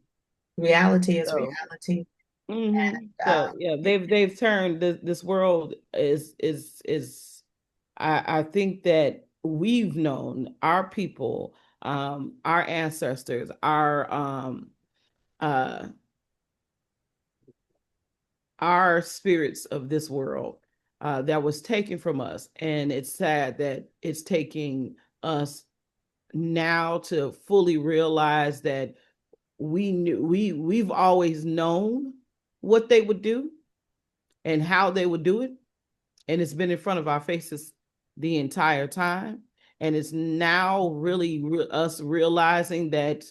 reality is So, reality. so And yeah, they've turned this world is I think that we've known our people, our ancestors, uh, our spirits of this world that was taken from us. And it's sad that it's taking us now to fully realize that we've always known what they would do and how they would do it. And it's been in front of our faces the entire time. And it's now really us realizing that,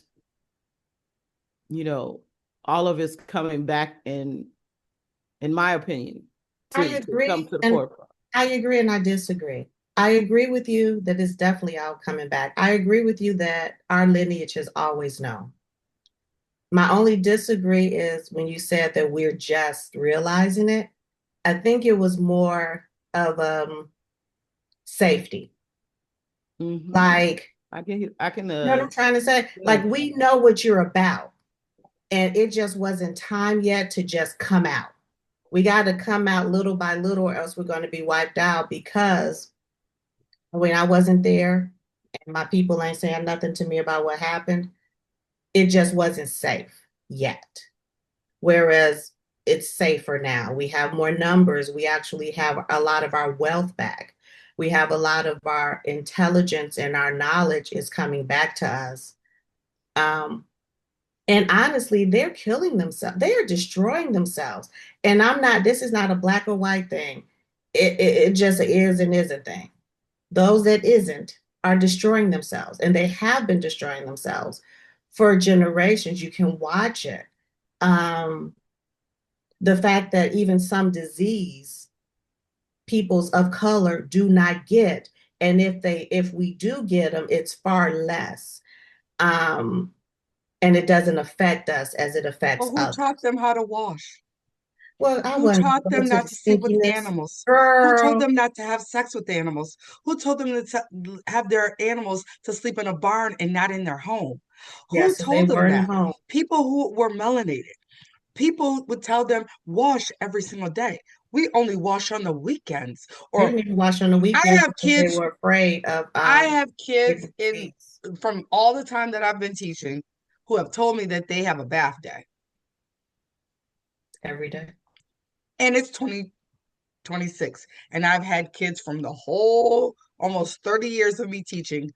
you know, all of it's coming back in my opinion, I to come agree, to the and forefront. I disagree. I agree with you that it's definitely all coming back. I agree with you that our lineage has always known. My only disagree is when you said that we're just realizing it. I think it was more of safety. Hmm. Like, I can you know what I'm trying to say? Like, we know what you're about, and it just wasn't time yet to just come out. We got to come out little by little, or else we're going to be wiped out, because when I wasn't there and my people ain't saying nothing to me about what happened, it just wasn't safe yet. Whereas it's safer now. We have more numbers. We actually have a lot of our wealth back. We have a lot of our intelligence and our knowledge is coming back to us. Um, and honestly, they're killing themselves. They are destroying themselves. And this is not a black or white thing. It just is and isn't thing. Those that isn't are destroying themselves, and they have been destroying themselves for generations. You can watch it. Um, the fact that even some disease, peoples of color do not get. And if we do get them, it's far less. Um, and it doesn't affect us as it Well, affects who others. taught them how to wash? Well, I Who wouldn't taught go them to not the to sleep with stinkiness. animals? Who told Girl, them not to have sex with animals? Who told them to have their animals to sleep in a barn and not in their home? Who yes, and they told were them in the that? home. People who were melanated. People would tell them, wash every single day. We only wash on the weekends. They Or didn't even wash on the I weekends have because they kids, were afraid of I have kids getting in disease from all the time that I've been teaching who have told me that they have a bath day. every day. And it's 2026. And I've had kids from the whole almost 30 years of me teaching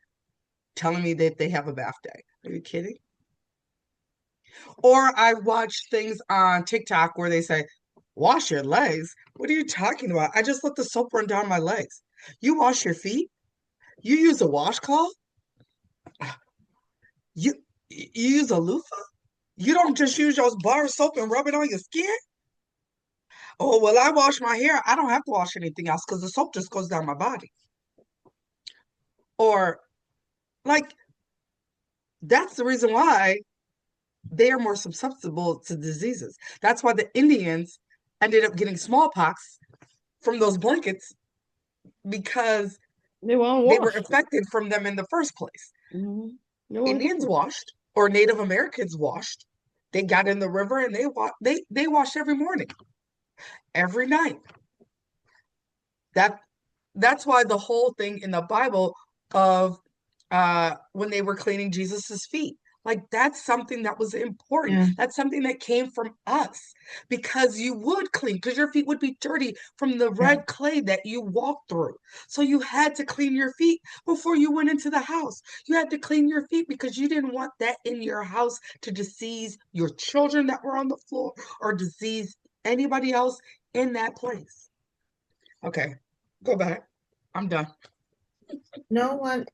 telling me that they have a bath day. Are you kidding? Or I watch things on TikTok where they say, wash your legs. What are you talking about? I just let the soap run down my legs. You wash your feet? You use a washcloth? You you use a loofah? You don't just use your bar of soap and rub it on your skin? Oh, well, I wash my hair. I don't have to wash anything else because the soap just goes down my body. Or like that's the reason why they are more susceptible to diseases. That's why the Indians ended up getting smallpox from those blankets because They won't they were wash. affected from them in the first place. Mm-hmm. They won't Indians clean. washed or Native Americans washed. They got in the river and they washed every morning, every night. That that's why the whole thing in the Bible of when they were cleaning Jesus's feet. Like that's something that was important. Yeah, That's something that came from us because you would clean because your feet would be dirty from the yeah. red clay that you walked through. So you had to clean your feet before you went into the house. You had to clean your feet because you didn't want that in your house to disease your children that were on the floor or disease anybody else in that place. Okay, go back. I'm done. No one,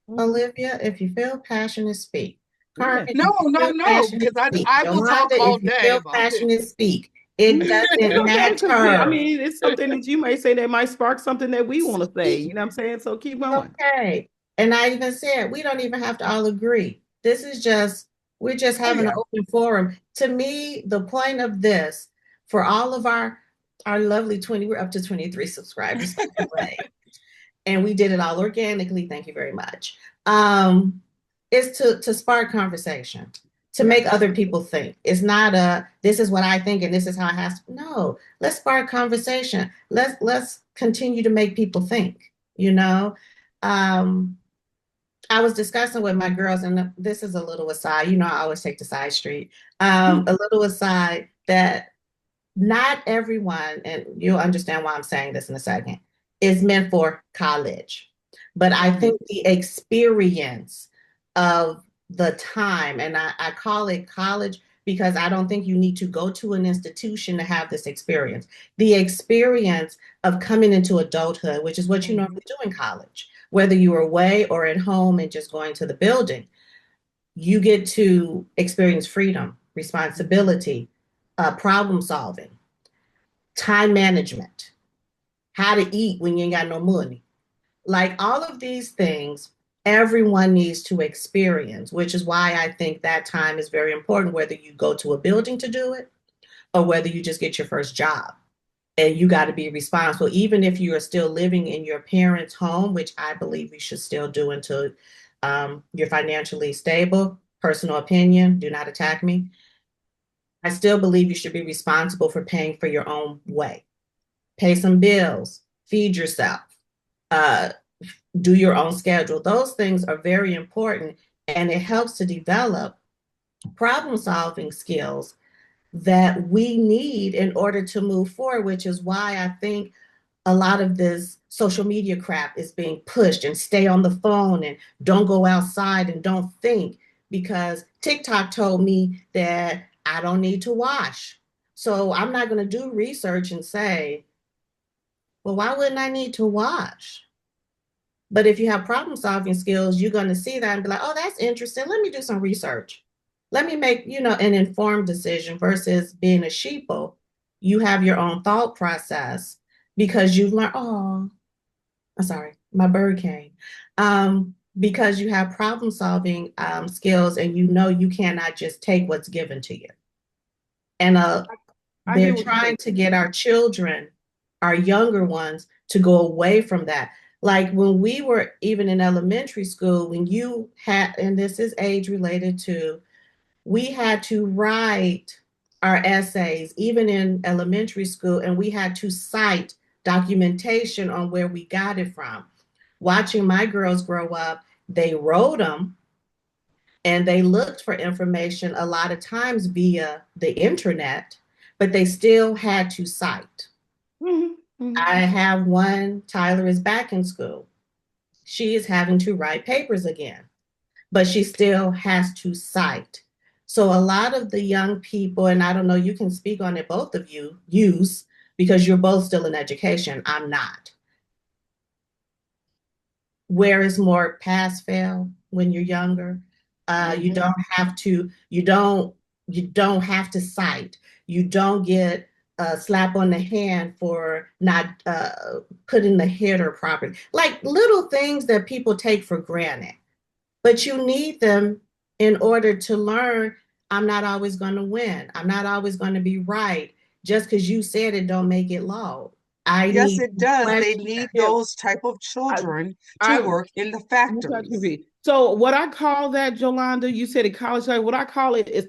Mhm. Olivia, if you feel passionate, speak. Carmen, Yeah. if No, you no, feel no, because passionate, speak. I will talk Yolanda, all if you day feel about it. passionate, speak. It Mhm. It's doesn't okay because I matter. mean, it's something that you may say that might spark something that we want to say. You know what I'm saying? So keep going. Okay. And I even said we don't even have to all agree. This is just, we're just Oh having an yeah. open forum. To me, the point of this, for all of our lovely 20, we're up to 23 subscribers, by the way. And we did it all organically. Thank you very much. Is to spark conversation, to make Yes. other people think. It's not a this is what I think and this is how it has to. No, let's spark conversation. Let's continue to make people think, you know. Um, I was discussing with my girls, and this is a little aside. You know, I always take the side street. A little aside that not everyone, and you'll understand why I'm saying this in a second, is meant for college. But I Mhm. think the experience of the time, and I call it college because I don't think you need to go to an institution to have this experience. The experience of coming into adulthood, which is what you Mhm. normally do in college, whether you're away or at home and just going to the building, you get to experience freedom, Mhm. responsibility, problem solving, time management, how to eat when you ain't got no money. Like all of these things, everyone needs to experience, which is why I think that time is very important, whether you go to a building to do it or whether you just get your first job. And you got to be responsible, even if you are still living in your parents' home, which I believe we should still do until you're financially stable. Personal opinion, do not attack me. I still believe you should be responsible for paying for your own way. Pay some bills, feed yourself, uh, do your own schedule. Those things are very important and it helps to develop problem solving skills that we need in order to move forward, which is why I think a lot of this social media crap is being pushed and stay on the phone and don't go outside and don't think because TikTok told me that I don't need to wash. So I'm not going to do research and say, well, why wouldn't I need to wash? But if you have problem solving skills, you're going to see that and be like, oh, that's interesting. Let me do some research. Let me make, an informed decision versus being a sheeple. You have your own thought process because you've learned, oh, I'm sorry, my bird came. Because you have problem solving skills and you know you cannot just take what's given to you. And I they're hear what you're trying saying. to get our children, our younger ones, to go away from that. Like when we were even in elementary school, when you had, and this is age related to, we had to write our essays, even in elementary school, and we had to cite documentation on where we got it from. Watching my girls grow up, they wrote them and they looked for information a lot of times via the internet, but they still had to cite. Mhm, mhm. I have one, Tyler is back in school. She is having to write papers again, but she still has to cite. So a lot of the young people, and I don't know, you can speak on it, both of you use, because you're both still in education. I'm not. Where is more pass fail when you're younger. You Mhm. don't have to, you don't have to cite. You don't get a slap on the hand for not putting the header properly. Like little things that people take for granted, but you need them in order to learn. I'm not always going to win. I'm not always going to be right. Just because you said it don't make it law. I Yes, need it to does. They question. need Yeah, those type of I, children to I, work in the you touch factories. me. So what I call that, Jolanda, you said in college, like what I call it is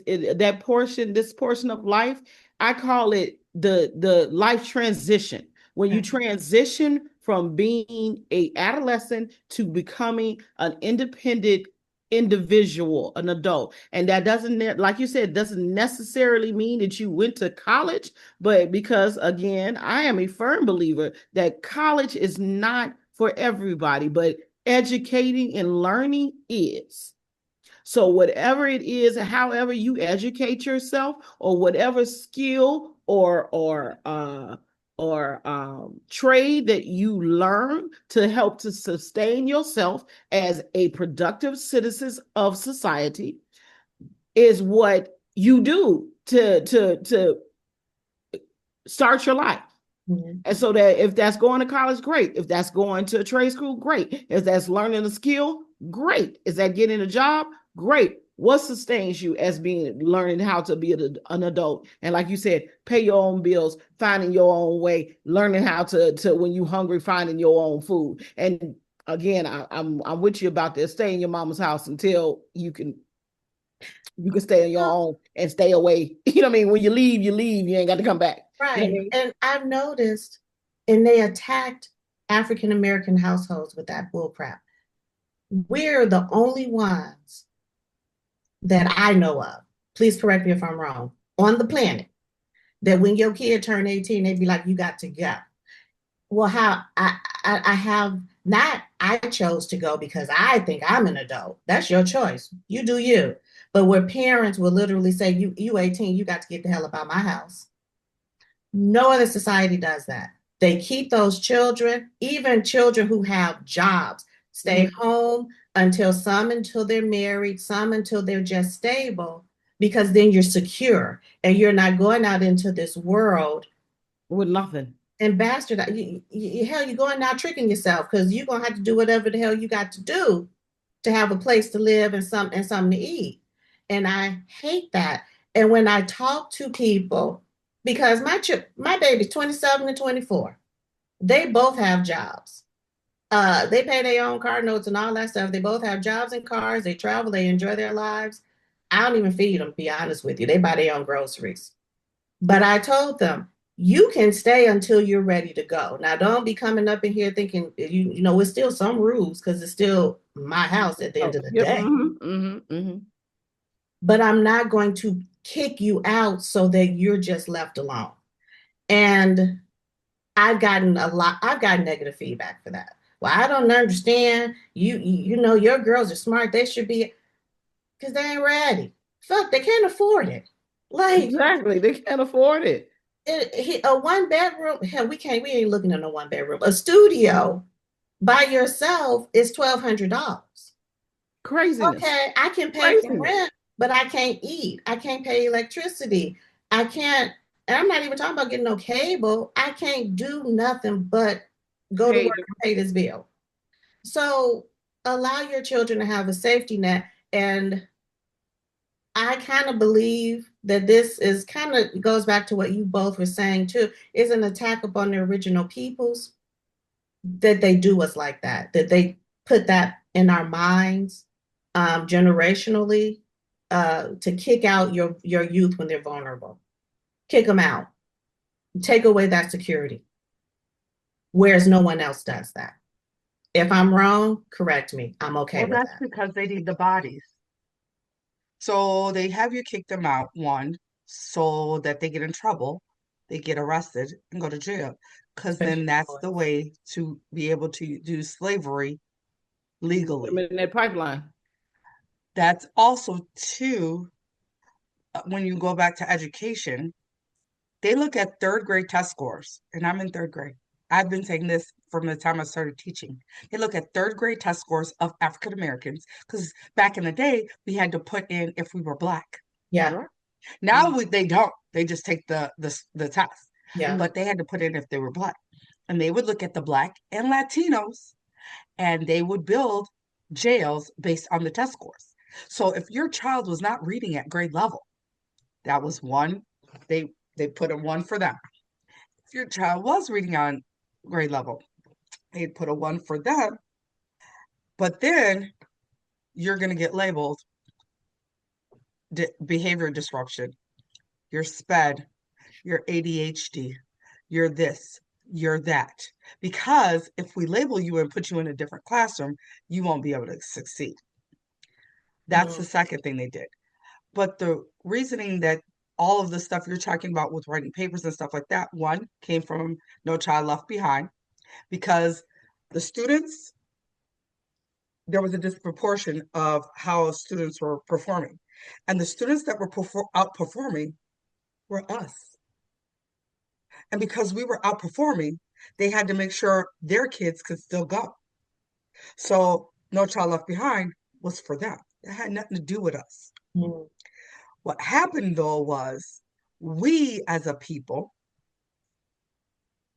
that portion, this portion of life. I call it the life transition. When you transition from being a adolescent to becoming an independent individual, an adult. And that doesn't, like you said, doesn't necessarily mean that you went to college, but because again, I am a firm believer that college is not for everybody, but educating and learning is. So whatever it is, however you educate yourself, or whatever skill or trade that you learn to help to sustain yourself as a productive citizen of society, is what you do to start your life. Mhm. And so that if that's going to college, great. If that's going to a trade school, great. If that's learning a skill, great. Is that getting a job? Great. What sustains you as being learning how to be an adult? And like you said, pay your own bills, finding your own way, learning how to when you hungry, finding your own food. And again, I'm with you about this. Stay in your mama's house until you can stay on your Well, own and stay away. You know what I mean? When you leave, you leave. You ain't got to come back. You know what I right. mean? And I've noticed, and they attacked African American households with that bull crap. We're the only ones that I know of, please correct me if I'm wrong, on the planet that when your kid turn 18, they'd be like, you got to go. Well, how I have not, I chose to go because I think I'm an adult. That's your choice. You do you. But where parents will literally say, you 18, you got to get the hell about my house. No other society does that. They keep those children, even children who have jobs, stay Mhm. home until they're married, some until they're just stable, because then you're secure and you're not going out into this world With nothing. and bastard. Hell, you're going out tricking yourself because you're gonna have to do whatever the hell you got to do to have a place to live and something to eat. And I hate that. And when I talk to people, because my baby's 27 and 24, they both have jobs. They pay their own car notes and all that stuff. They both have jobs and cars. They travel. They enjoy their lives. I don't even feed them, to be honest with you. They buy their own groceries. But I told them, you can stay until you're ready to go. Now, don't be coming up in here thinking you know it's still some rules because it's still my house at the end Oh, of the yep. day. But I'm not going to kick you out so that you're just left alone. And I've gotten negative feedback for that. Well, I don't understand. You know your girls are smart. They should be because they ain't ready. Fuck, they can't afford it. Like Exactly. They can't afford it. a one bedroom, hell, we ain't looking at a one bedroom. A studio by yourself is $1,200. Craziness. Okay, I can pay for Craziness. rent, but I can't eat. I can't pay electricity. I can't. And I'm not even talking about getting no cable. I can't do nothing but go to Pay work and pay this bill. So allow your children to have a safety net. And I kind of believe that this is kind of goes back to what you both were saying too, is an attack upon the original peoples that they do us like that they put that in our minds generationally to kick out your youth when they're vulnerable. Kick them out. Take away that security. Whereas no one else does that. If I'm wrong, correct me. I'm okay Well, with that's that. because they need the bodies. So they have you kick them out, one, so that they get in trouble, they get arrested and go to jail. Because then Especially that's the boys. way to be able to do slavery put them legally. in that pipeline. That's also too, when you go back to education, they look at third grade test scores, and I'm in third grade. I've been taking this from the time I started teaching. They look at third grade test scores of African Americans because back in the day, we had to put in if we were Black. Yeah. Right. Now they don't. They just take the test. Yeah. But they had to put in if they were Black. And they would look at the Black and Latinos and they would build jails based on the test scores. So if your child was not reading at grade level, that was one. They put a one for them. If your child was reading on grade level, they'd put a one for them. But then you're going to get labeled behavior disruption. You're SPED, you're ADHD, you're this, you're that. Because if we label you and put you in a different classroom, you won't be able to succeed. That's the second thing they did. But the reasoning that all of the stuff you're talking about with writing papers and stuff like that, one came from No Child Left Behind, because the students, there was a disproportion of how students were performing. And the students that were outperforming were us. And because we were outperforming, they had to make sure their kids could still go. So No Child Left Behind was for them. It had nothing to do with us. Mm. What happened though was we as a people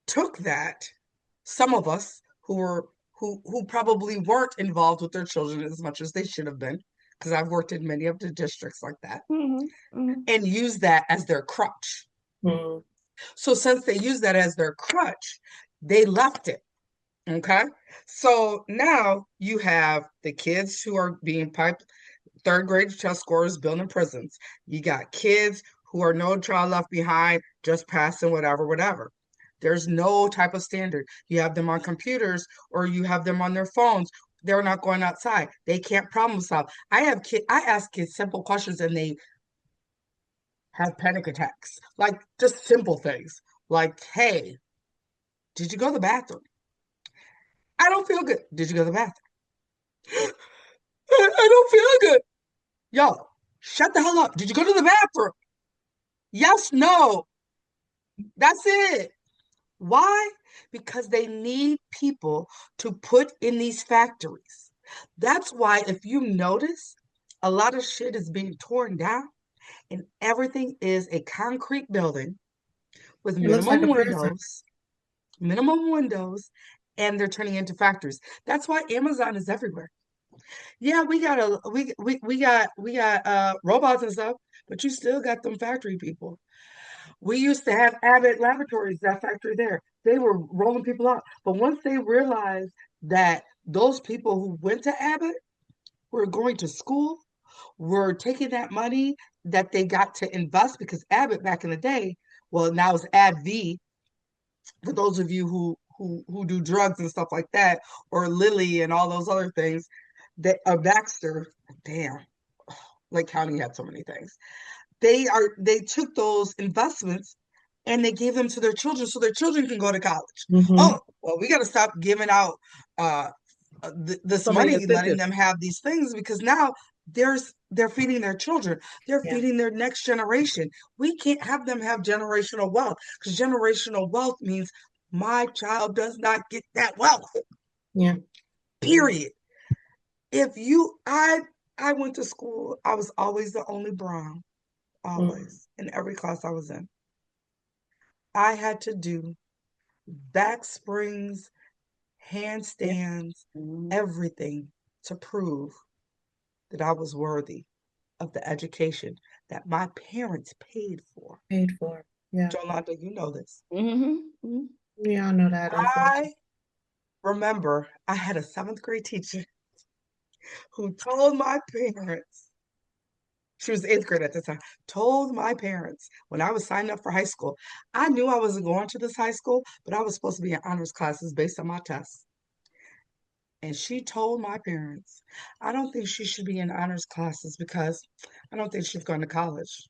took that, some of us who probably weren't involved with their children as much as they should have been, because I've worked in many of the districts like that, and used that as their crutch. Mm. So since they used that as their crutch, they left it. Okay. So now you have the kids who are being piped, third grade test scores, building prisons. You got kids who are No Child Left Behind, just passing whatever, whatever. There's no type of standard. You have them on computers or you have them on their phones. They're not going outside. They can't problem solve. I ask kids simple questions and they have panic attacks. Like just simple things. Like, hey, did you go to the bathroom? I don't feel good. Did you go to the bathroom? I don't feel good. Yo, shut the hell up. Did you go to the bathroom? Yes, no. That's it. Why? Because they need people to put in these factories. That's why, if you notice, a lot of shit is being torn down and everything is a concrete building with It looks like a prison. minimum windows, and they're turning into factories. That's why Amazon is everywhere. Yeah, we got robots and stuff, but you still got them factory people. We used to have Abbott Laboratories, that factory there. They were rolling people out. But once they realized that those people who went to Abbott were going to school, were taking that money that they got to invest, because Abbott back in the day, well, now it's AbbVie, for those of you who do drugs and stuff like that, or Lilly and all those other things, that Baxter, damn, Lake County had so many things. They took those investments and they gave them to their children so their children can go to college. Mm-hmm. Oh, well, we got to stop giving out uh, this So many money, letting incentives. them have these things, because now they're feeding their children. They're Yeah. feeding their next generation. We can't have them have generational wealth, because generational wealth means my child does not get that wealth. Yeah. Period. If you, I went to school, I was always the only brown, Mm. always, in every class I was in. I had to do back springs, handstands, Mhm. everything to prove that I was worthy of the education that my parents paid for. Paid for. Yeah. Jolanda, you know this. Mhm. Mhm. We all know that, unfortunately. I remember I had a seventh grade teacher who told my parents, she was eighth grade at the time, told my parents when I was signing up for high school, I knew I wasn't going to this high school, but I was supposed to be in honors classes based on my tests. And she told my parents, I don't think she should be in honors classes because I don't think she's going to college.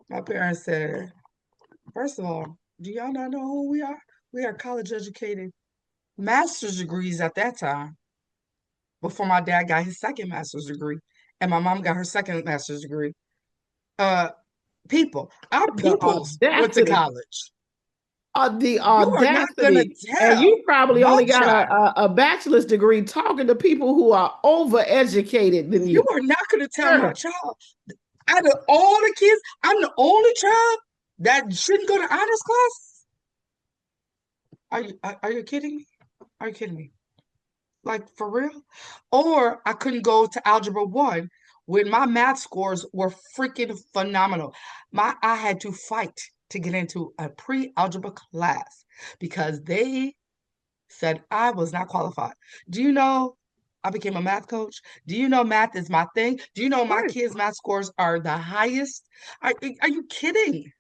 My parents said, first of all, do y'all not know who we are? We are college educated master's degrees at that time before my dad got his second master's degree and my mom got her second master's degree. Uh, our The peoples went to audacity. college. The You are not going to audacity. And tell you probably your only got child, a bachelor's degree talking to people who are overeducated than you you. are not going to tell my Sure. child, out of all the kids, I'm the only child that shouldn't go to honors class. Are you kidding me? Are you kidding me? Like for real? Or I couldn't go to Algebra 1 when my math scores were freaking phenomenal. I had to fight to get into a pre-algebra class because they said I was not qualified. Do you know I became a math coach? Do you know math is my thing? Do you know my Right. kids' math scores are the highest? Are you kidding?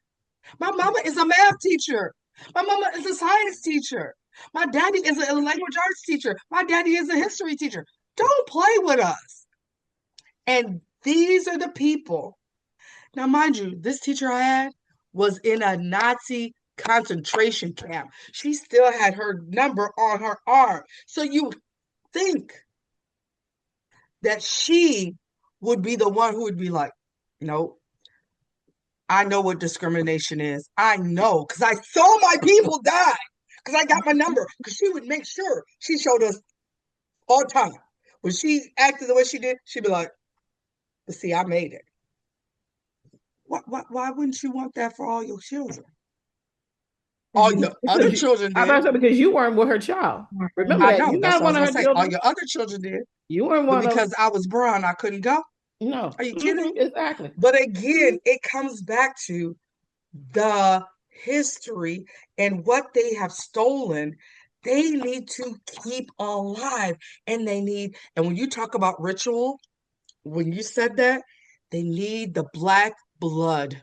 My mama is a math teacher. My mama is a science teacher. My daddy is a language arts teacher. My daddy is a history teacher. Don't play with us. And these are the people. Now, mind you, this teacher I had was in a Nazi concentration camp. She still had her number on her arm. So you think that she would be the one who would be like, no, I know what discrimination is. I know because I saw my people die because I got my number because she would make sure she showed us all the time. When she acted the way she did, she'd be like, but see, I made it. Why wouldn't you want that for all your children? All your other Because children I did. about to say because you weren't with her child. Remember I that. know. You're That's not what I one was of going her to say. All children. your other children did. You weren't But one of because I was brown, I couldn't go. no. Are you kidding? Exactly. But again, it comes back to the history and what they have stolen, they need to keep alive. And when you talk about ritual, when you said that, they need the black blood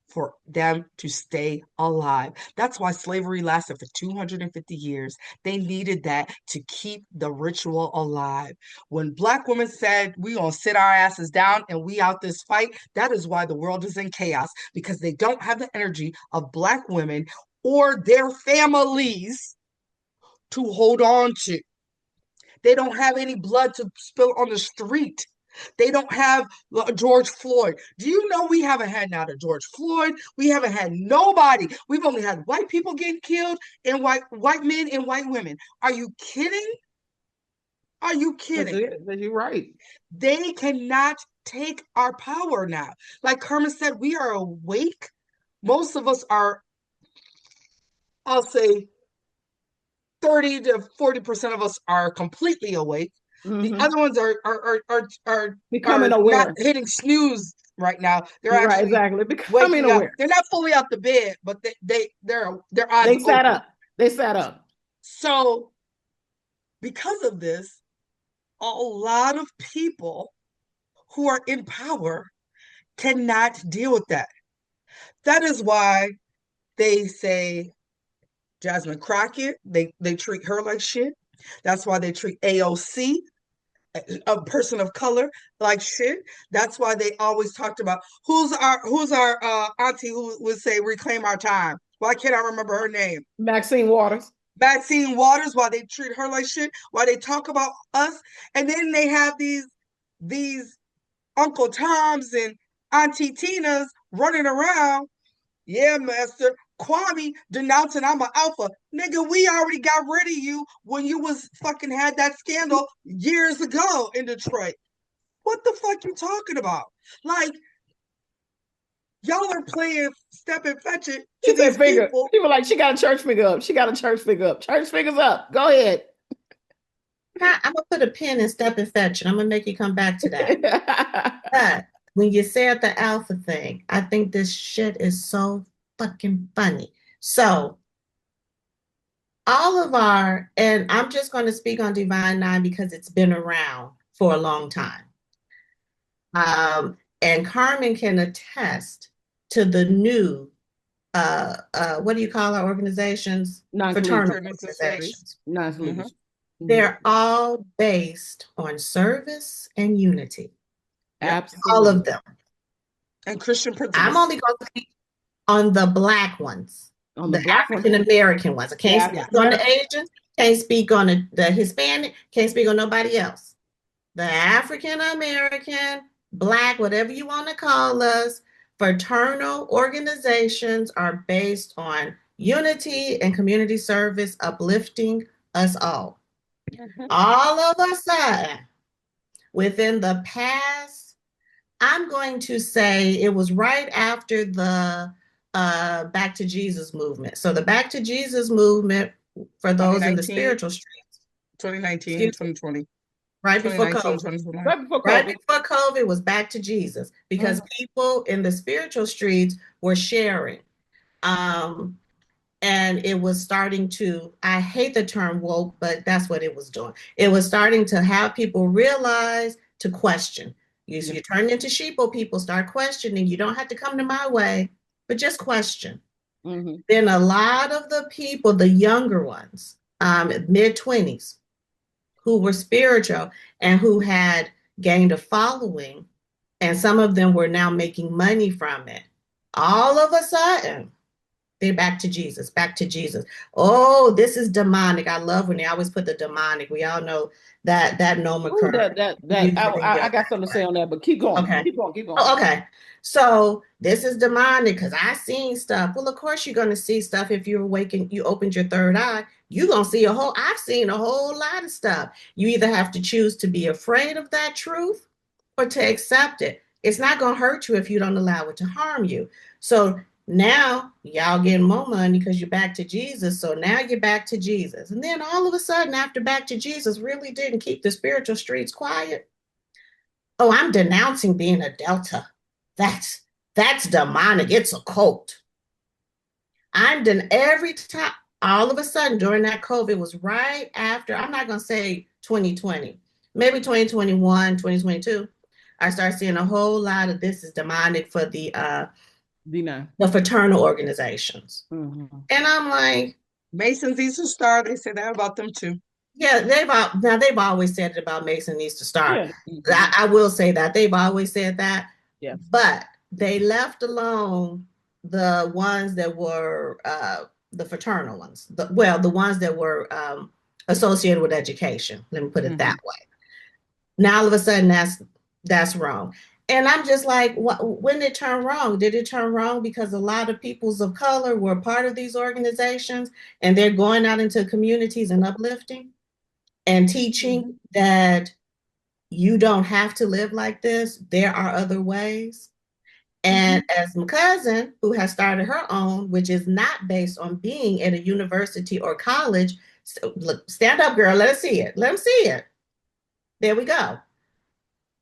for them to stay alive. That's why slavery lasted for 250 years. They needed that to keep the ritual alive. When black women said, we gonna sit our asses down and we out this fight, that is why the world is in chaos because they don't have the energy of black women or their families to hold on to. They don't have any blood to spill on the street. They don't have George Floyd. Do you know we haven't had not a George Floyd? We haven't had nobody. We've only had white people getting killed and white men and white women. Are you kidding? Are you That's kidding? it. You're right. They cannot take our power now. Like Kermit said, we are awake. Most of us are, I'll say, 30 to 40% of us are completely awake. The Mm-hmm. other ones are Becoming not aware. hitting snooze right now. They're Right, actually exactly. Becoming waking up. aware. They're not fully out the bed, but their eyes They sat open. up. They sat up. So because of this, a lot of people who are in power cannot deal with that. That is why they say Jasmine Crockett, they treat her like shit. That's why they treat AOC, a person of color, like shit. That's why they always talked about who's our auntie who would say reclaim our time. Why can't I remember her name? Maxine Waters. Maxine Waters. Why they treat her like shit? Why they talk about us? And then they have these Uncle Toms and Auntie Tinas running around. Yeah, Master. Kwame denouncing I'm an alpha. Nigga, we already got rid of you when you was fucking had that scandal years ago in Detroit. What the fuck you talking about? Like, Y'all are playing Step and Fetch It She to said these finger. people. People like, she got a church finger up. She got a church finger up. Church fingers up. Go ahead. Now, I'm gonna put a pin in Step and Fetch, and I'm gonna make you come back to that. But when you said the alpha thing, I think this shit is so fucking funny. So all of our, and I'm just going to speak on Divine Nine because it's been around for a long time. And Carmen can attest to the new, what do you call our organizations? Fraternal Non-collegiate. Fraternity sororities. organizations. Non-collegiate. They're all based on service and unity. Yep. All Absolutely. of them. And Christian I'm principles. only going to speak on the Black ones, On the the Black one. African American ones. I can't Yeah, speak on the Asians, can't speak on the Hispanic, can't speak on nobody else. The African American, Black, whatever you want to call us, fraternal organizations are based on unity and community service, uplifting us all. All of a sudden, within the past, I'm going to say it was right after the Back to Jesus movement. So the Back to Jesus movement, for those in the 2019, spiritual streets, 2019, 2020. right before 2019, COVID. 2021. Right before Right COVID. before COVID was Back to Jesus because people in the spiritual streets were sharing. And it was starting to, I hate the term woke, but that's what it was doing. It was starting to have people realize to question. You turn into sheeple, people start questioning. You don't have to come to my way, but just question. Then a lot of the people, the younger ones, mid 20s, who were spiritual and who had gained a following, and some of them were now making money from it. All of a sudden, they're back to Jesus, back to Jesus. Oh, this is demonic. I love when they always put the demonic. We all know that nomenclature. I got something to say on that, but keep going. Okay. Keep going. Oh, okay. So this is demonic because I seen stuff. Well, of course you're gonna see stuff if you're awakened, you opened your third eye. You're gonna see I've seen a whole lot of stuff. You either have to choose to be afraid of that truth or to accept it. It's not gonna hurt you if you don't allow it to harm you. So now y'all getting more money because you're back to Jesus. So now you're back to Jesus. And then all of a sudden, after back to Jesus really didn't keep the spiritual streets quiet. Oh, I'm denouncing being a Delta. That's demonic. It's a cult. Every time, all of a sudden during that COVID was right after, I'm not gonna say 2020, maybe 2021, 2022. I started seeing a whole lot of this is demonic for the fraternal organizations. And I'm like, Masons Easter Star, they say that about them too. Yeah, they've always said it about Mason needs to start. Yeah. I will say that they've always said that. Yeah. But they left alone the ones that were the fraternal ones. The ones that were associated with education. Let me put it that way. Now all of a sudden that's wrong. And I'm just like, when did it turn wrong? Did it turn wrong because a lot of peoples of color were part of these organizations and they're going out into communities and uplifting and teaching that you don't have to live like this. There are other ways. And as my cousin, who has started her own, which is not based on being at a university or college, look, stand up, girl, let us see it. Let them see it. There we go.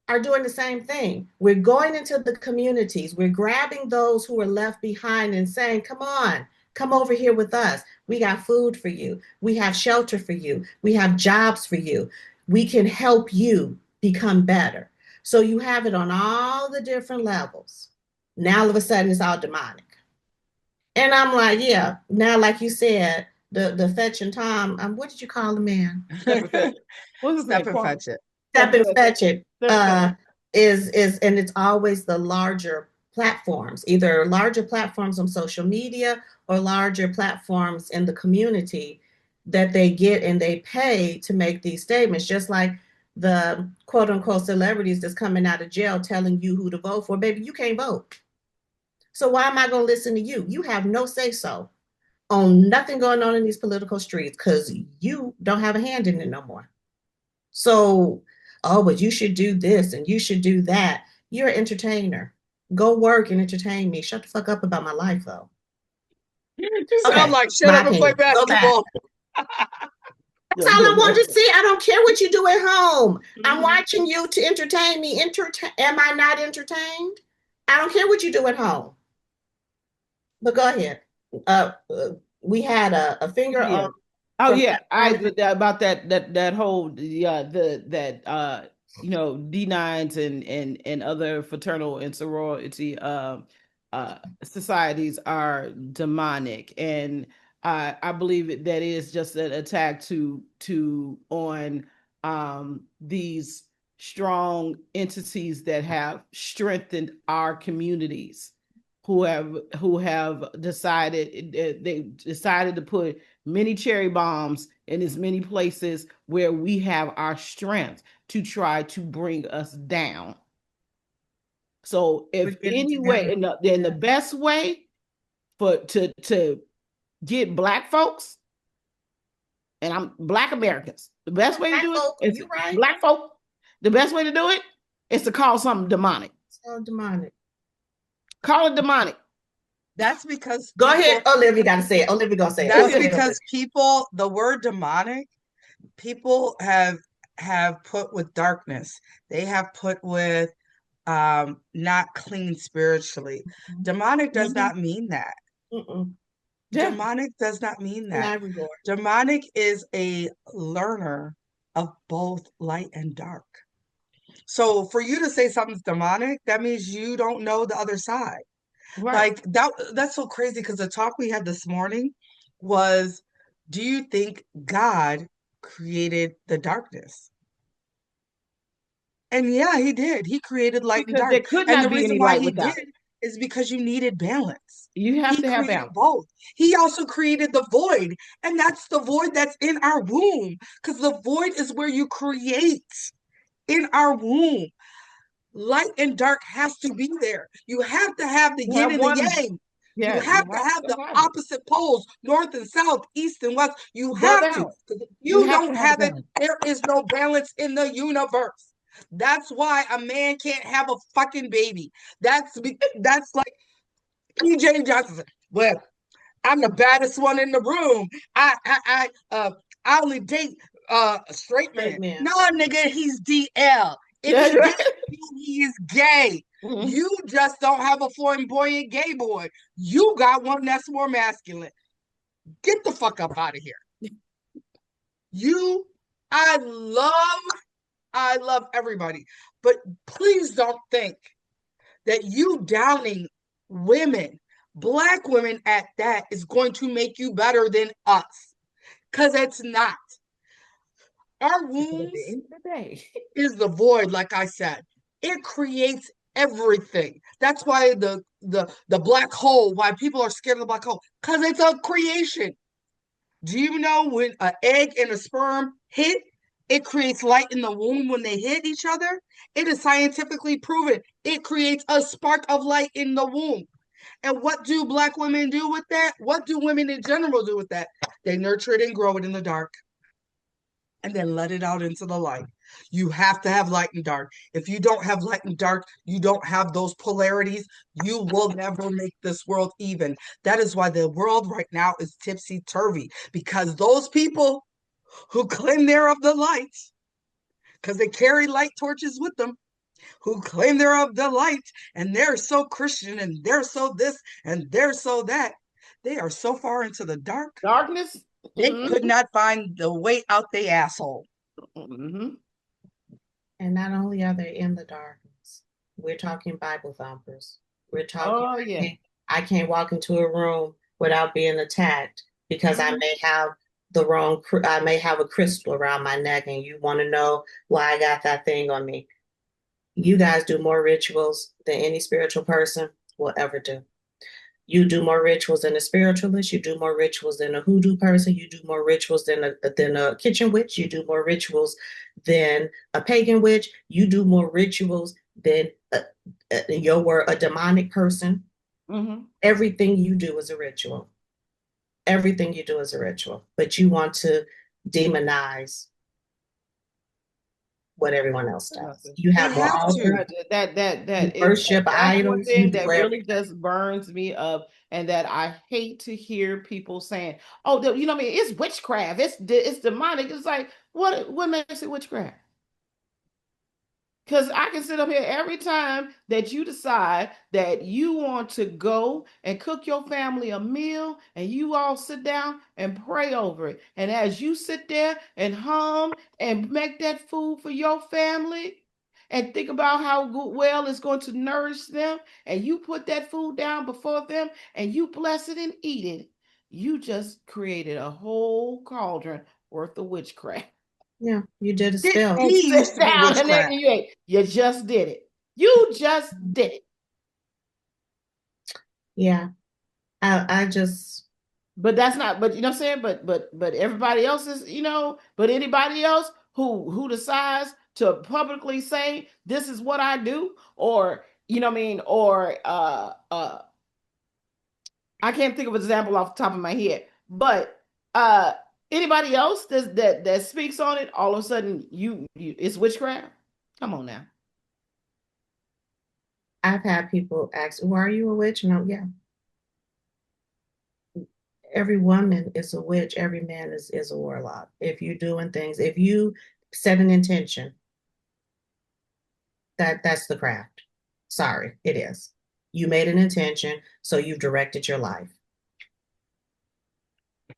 Are doing the same thing. We're going into the communities. We're grabbing those who are left behind and saying, come on, come over here with us. We got food for you. We have shelter for you. We have jobs for you. We can help you become better. So you have it on all the different levels. Now all of a sudden it's all demonic. And I'm like, yeah, now like you said, the Fetch and Tom, what did you call the man? What's Step and Fetch It. Step and Fetch It is and it's always the larger platforms, either larger platforms on social media or larger platforms in the community that they get and they pay to make these statements, just like the quote unquote celebrities that's coming out of jail telling you who to vote for. Baby, you can't vote. So why am I going to listen to you? You have no say so on nothing going on in these political streets because you don't have a hand in it no more. So, oh, but you should do this and you should do that. You're an entertainer. Go work and entertain me. Shut the fuck up about my life, though. You sound Okay, like shut my up and play opinion. Go back. basketball. That's all I want to see. I don't care what you do at home. I'm Mhm. watching you to entertain me. Am I not entertained? I don't care what you do at home. But go ahead. Uh, uh, we had a finger Yeah. on Oh from yeah, I Pepper. did about that whole the that D9s and other fraternal and sorority societies are demonic, and I believe that is just an attack to on these strong entities that have strengthened our communities, who have decided they decided to put many cherry bombs in as many places where we have our strength to try to bring us down. So We're if getting any together. way, in the best way for to get black folks, and I'm black Americans, the best way to Black do it folk, is you right. black folk. The best way to do it is to call something demonic. So demonic. Call it demonic. That's because Go ahead, people, Olivia. Got to say it. Olivia gonna say it. Go that's ahead, Olivia. because people, the word demonic, people have put with darkness. They have put with not clean spiritually. Demonic does Mhm. not mean that. Mm-mm. Yeah. Demonic does not mean In that. that regard. Demonic is a learner of both light and dark. So for you to say something's demonic, that means you don't know the other side. Right. Like that's so crazy because the talk we had this morning was, do you think God created the darkness? And yeah, he did. He created light and Because dark. there could And not the be reason any why light he without did it. is because you needed balance. You have He to have created balance. both. He also created the void, and that's the void that's in our womb, because the void is where you create in our womb. Light and dark has to be there. You have to have the You yin have and the one. yang. You Yeah, you have to have have to the have it. opposite poles, north and south, east and west. You The have to. balance. 'Cause if You you have to don't have the have it, balance. there is no balance in the universe. That's why a man can't have a fucking baby. That's like PJ Johnson. Well, I'm the baddest one in the room. I only date a straight Great man. man. No, nigga, he's DL. If That's he right. dates you, he is gay. Mhm. You just don't have a flamboyant gay boy. You got one that's more masculine. Get the fuck up out of here. You, I love, I love everybody, but please don't think that you downing women, black women at that, is going to make you better than us. Because it's not. Our Because at the wombs end of the day, is the void, like I said. It creates everything. That's why the black hole, why people are scared of the black hole, because it's a creation. Do you know when an egg and a sperm hit, it creates light in the womb when they hit each other? It is scientifically proven. It creates a spark of light in the womb. And what do black women do with that? What do women in general do with that? They nurture it and grow it in the dark and then let it out into the light. You have to have light and dark. If you don't have light and dark, you don't have those polarities, you will never make this world even. That is why the world right now is tipsy turvy, because those people who claim they're of the light, because they carry light torches with them, who claim they're of the light and they're so Christian and they're so this and they're so that, they are so far into the dark, darkness. they Mhm. could not find the way out the asshole. Mhm. And not only are they in the darkness, we're talking Bible thumpers. We're talking, Oh yeah. I can't walk into a room without being attacked because I Mhm. may have I may have a crystal around my neck and you want to know why I got that thing on me. You guys do more rituals than any spiritual person will ever do. You do more rituals than a spiritualist. You do more rituals than a hoodoo person. You do more rituals than a kitchen witch. You do more rituals than a pagan witch. You do more rituals than your word a demonic person. Mhm. Everything you do is a ritual. Everything you do is a ritual. But you want to demonize what everyone else does. Nothing. You They have more have to. altars, That you is worship that's one idols, you thing do that really everything. just burns me up, and that I hate to hear people saying, "Oh, you know what I mean? It's witchcraft. It's demonic." It's like, what makes it witchcraft? Because I can sit up here every time that you decide that you want to go and cook your family a meal, and you all sit down and pray over it. And as you sit there and hum and make that food for your family and think about how well it's going to nourish them, and you put that food down before them and you bless it and eat it, you just created a whole cauldron worth of witchcraft. Yeah, you did a He spell. And used sit to be down and then witchcraft. you ate. You just did it. You just did it. Yeah, I just, But that's not, but you know what I'm saying? But everybody else is, but anybody else who decides to publicly say this is what I do, or you know what I mean, or I can't think of an example off the top of my head, but uh anybody else that speaks on it, all of a sudden it's witchcraft. Come on now. I've had people ask, "Well, are you a witch?" No, yeah. Every woman is a witch. Every man is a warlock. If you're doing things, if you set an intention, that's the craft. Sorry, it is. You made an intention, so you've directed your life.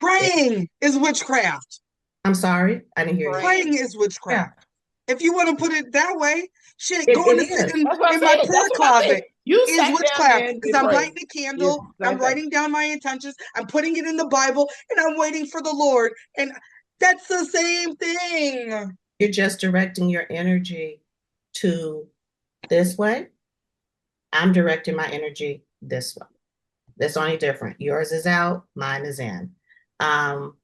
Praying is witchcraft. I'm sorry, I didn't hear you. Praying is Yeah, witchcraft. If you want to put it that way, shit, it going to is. sit That's what I in my said. prayer That's what I said. closet You is sat down witchcraft there and because did I'm pray. lighting a Yes, candle, I'm same thing. writing down my intentions, I'm putting it in the Bible, and I'm waiting for the Lord. And that's the same thing. You're just directing your energy to this way. I'm directing my energy this way. That's only different. Yours is out, mine is in. Um,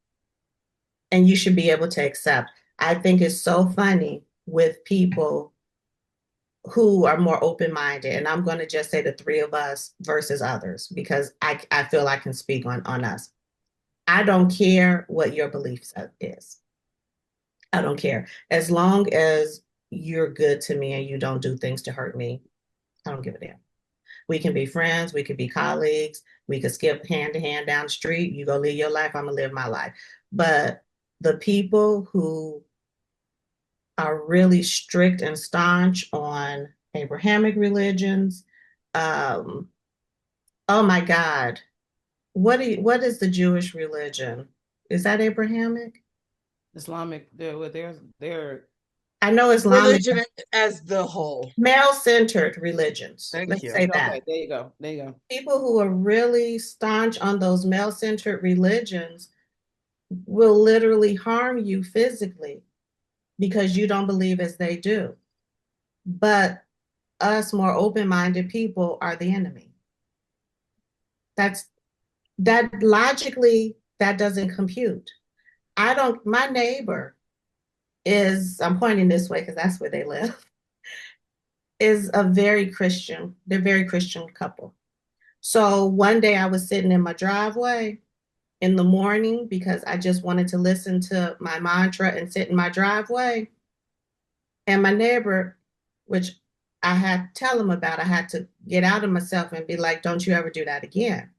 and you should be able to accept. I think it's so funny with people who are more open-minded, and I'm going to just say the three of us versus others because I feel I can speak on us. I don't care what your belief set is. I don't care. As long as you're good to me and you don't do things to hurt me, I don't give a damn. We can be friends, we could be colleagues, we could skip hand to hand down the street. You go live your life, I'm gonna live my life. But the people who are really strict and staunch on Abrahamic religions, um, oh my God, what is the Jewish religion? Is that Abrahamic? Islamic, they're I know Islamic, Religion as the whole. male-centered religions. Thank Let's you. say okay. that. There you go. There you go. People who are really staunch on those male-centered religions will literally harm you physically because you don't believe as they do. But us more open-minded people are the enemy. That's that logically that doesn't compute. I don't my neighbor is I'm pointing this way because that's where they live, is a very Christian. They're a very Christian couple. So one day I was sitting in my driveway in the morning because I just wanted to listen to my mantra and sit in my driveway. And my neighbor, which I had to tell him about, I had to get out of myself and be like, don't you ever do that again.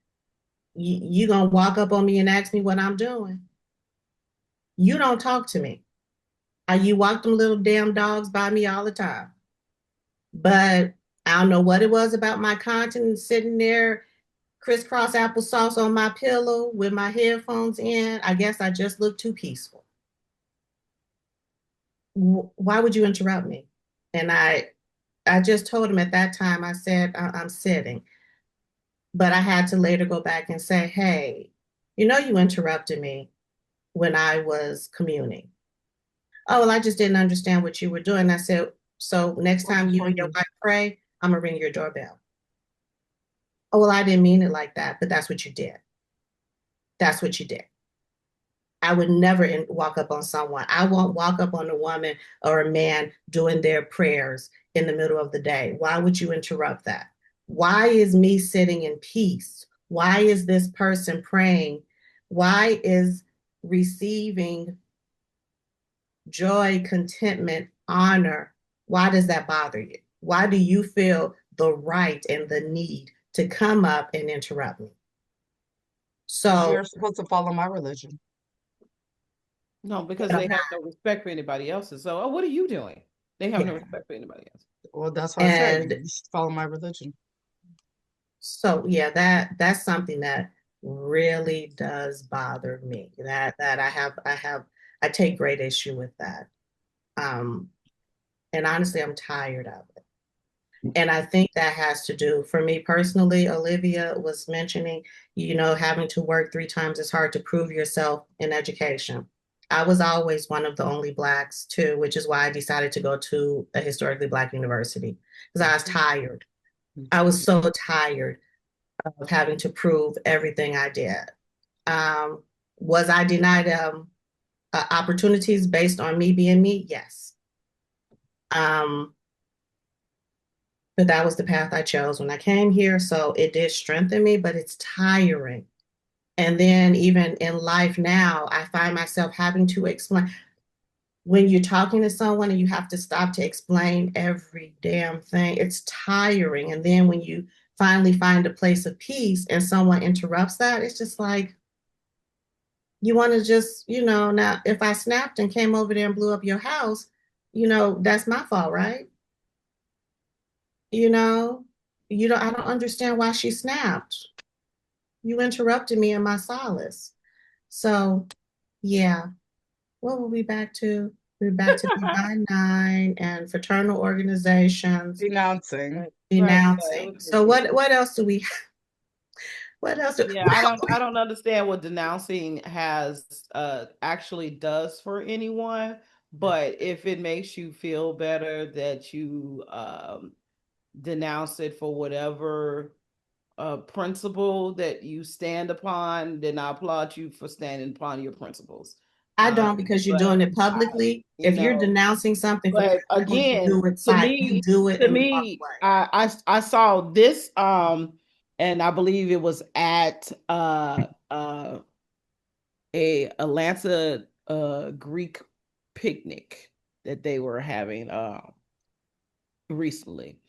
You gonna walk up on me and ask me what I'm doing. You don't talk to me. You walk them little damn dogs by me all the time. But I don't know what it was about my conscience sitting there crisscross applesauce on my pillow with my headphones in. I guess I just look too peaceful. Why would you interrupt me? And I just told him at that time, I said, I'm sitting. But I had to later go back and say, hey, you interrupted me when I was communing. Oh, well, I just didn't understand what you were doing. I said, so next time you and your wife pray, I'm going to ring your doorbell. Oh, well, I didn't mean it like that, but that's what you did. That's what you did. I would never walk up on someone. I won't walk up on a woman or a man doing their prayers in the middle of the day. Why would you interrupt that? Why is me sitting in peace? Why is this person praying? Why is receiving joy, contentment honor, why does that bother you? Why do you feel the right and the need to come up and interrupt me? Because So, you're supposed to follow my religion. No, because but I'm they have not. no respect for anybody else's. So, what are you doing? They have no Yeah. respect for anybody else. Well, that's what I said. And You should follow my religion. so yeah, that's something that really does bother me. That I take great issue with that. Um, and honestly, I'm tired of it. And I think that has to do, for me personally, Olivia was mentioning, having to work 3 times as hard to prove yourself in education. I was always one of the only Blacks too, which is why I decided to go to a historically Black university because I was tired. I was so tired of having to prove everything I did. Um, was I denied opportunities based on me being me? Yes. Um, but that was the path I chose when I came here. So it did strengthen me, but it's tiring. And then even in life now, I find myself having to explain when you're talking to someone and you have to stop to explain every damn thing. It's tiring. And then when you finally find a place of peace and someone interrupts that, it's just like, you want to just, now if I snapped and came over there and blew up your house, that's my fault, right? You know, I don't understand why she snapped. You interrupted me in my solace. So, yeah, what were we back to? We're back to Divine Nine and fraternal organizations, Denouncing. Right. Right. Yeah, it denouncing. was So ridiculous. what else do we what else do Yeah, I don't understand what denouncing has actually does for anyone, but if it makes you feel better that you denounce it for whatever principle that you stand upon, then I applaud you for standing upon your principles. I don't because you're But doing it publicly. you If you're know, denouncing something for but principle, you again, do it to side, you me, do it to and you walk me, away. I saw this and I believe it was at a Atlanta Greek picnic that they were having recently.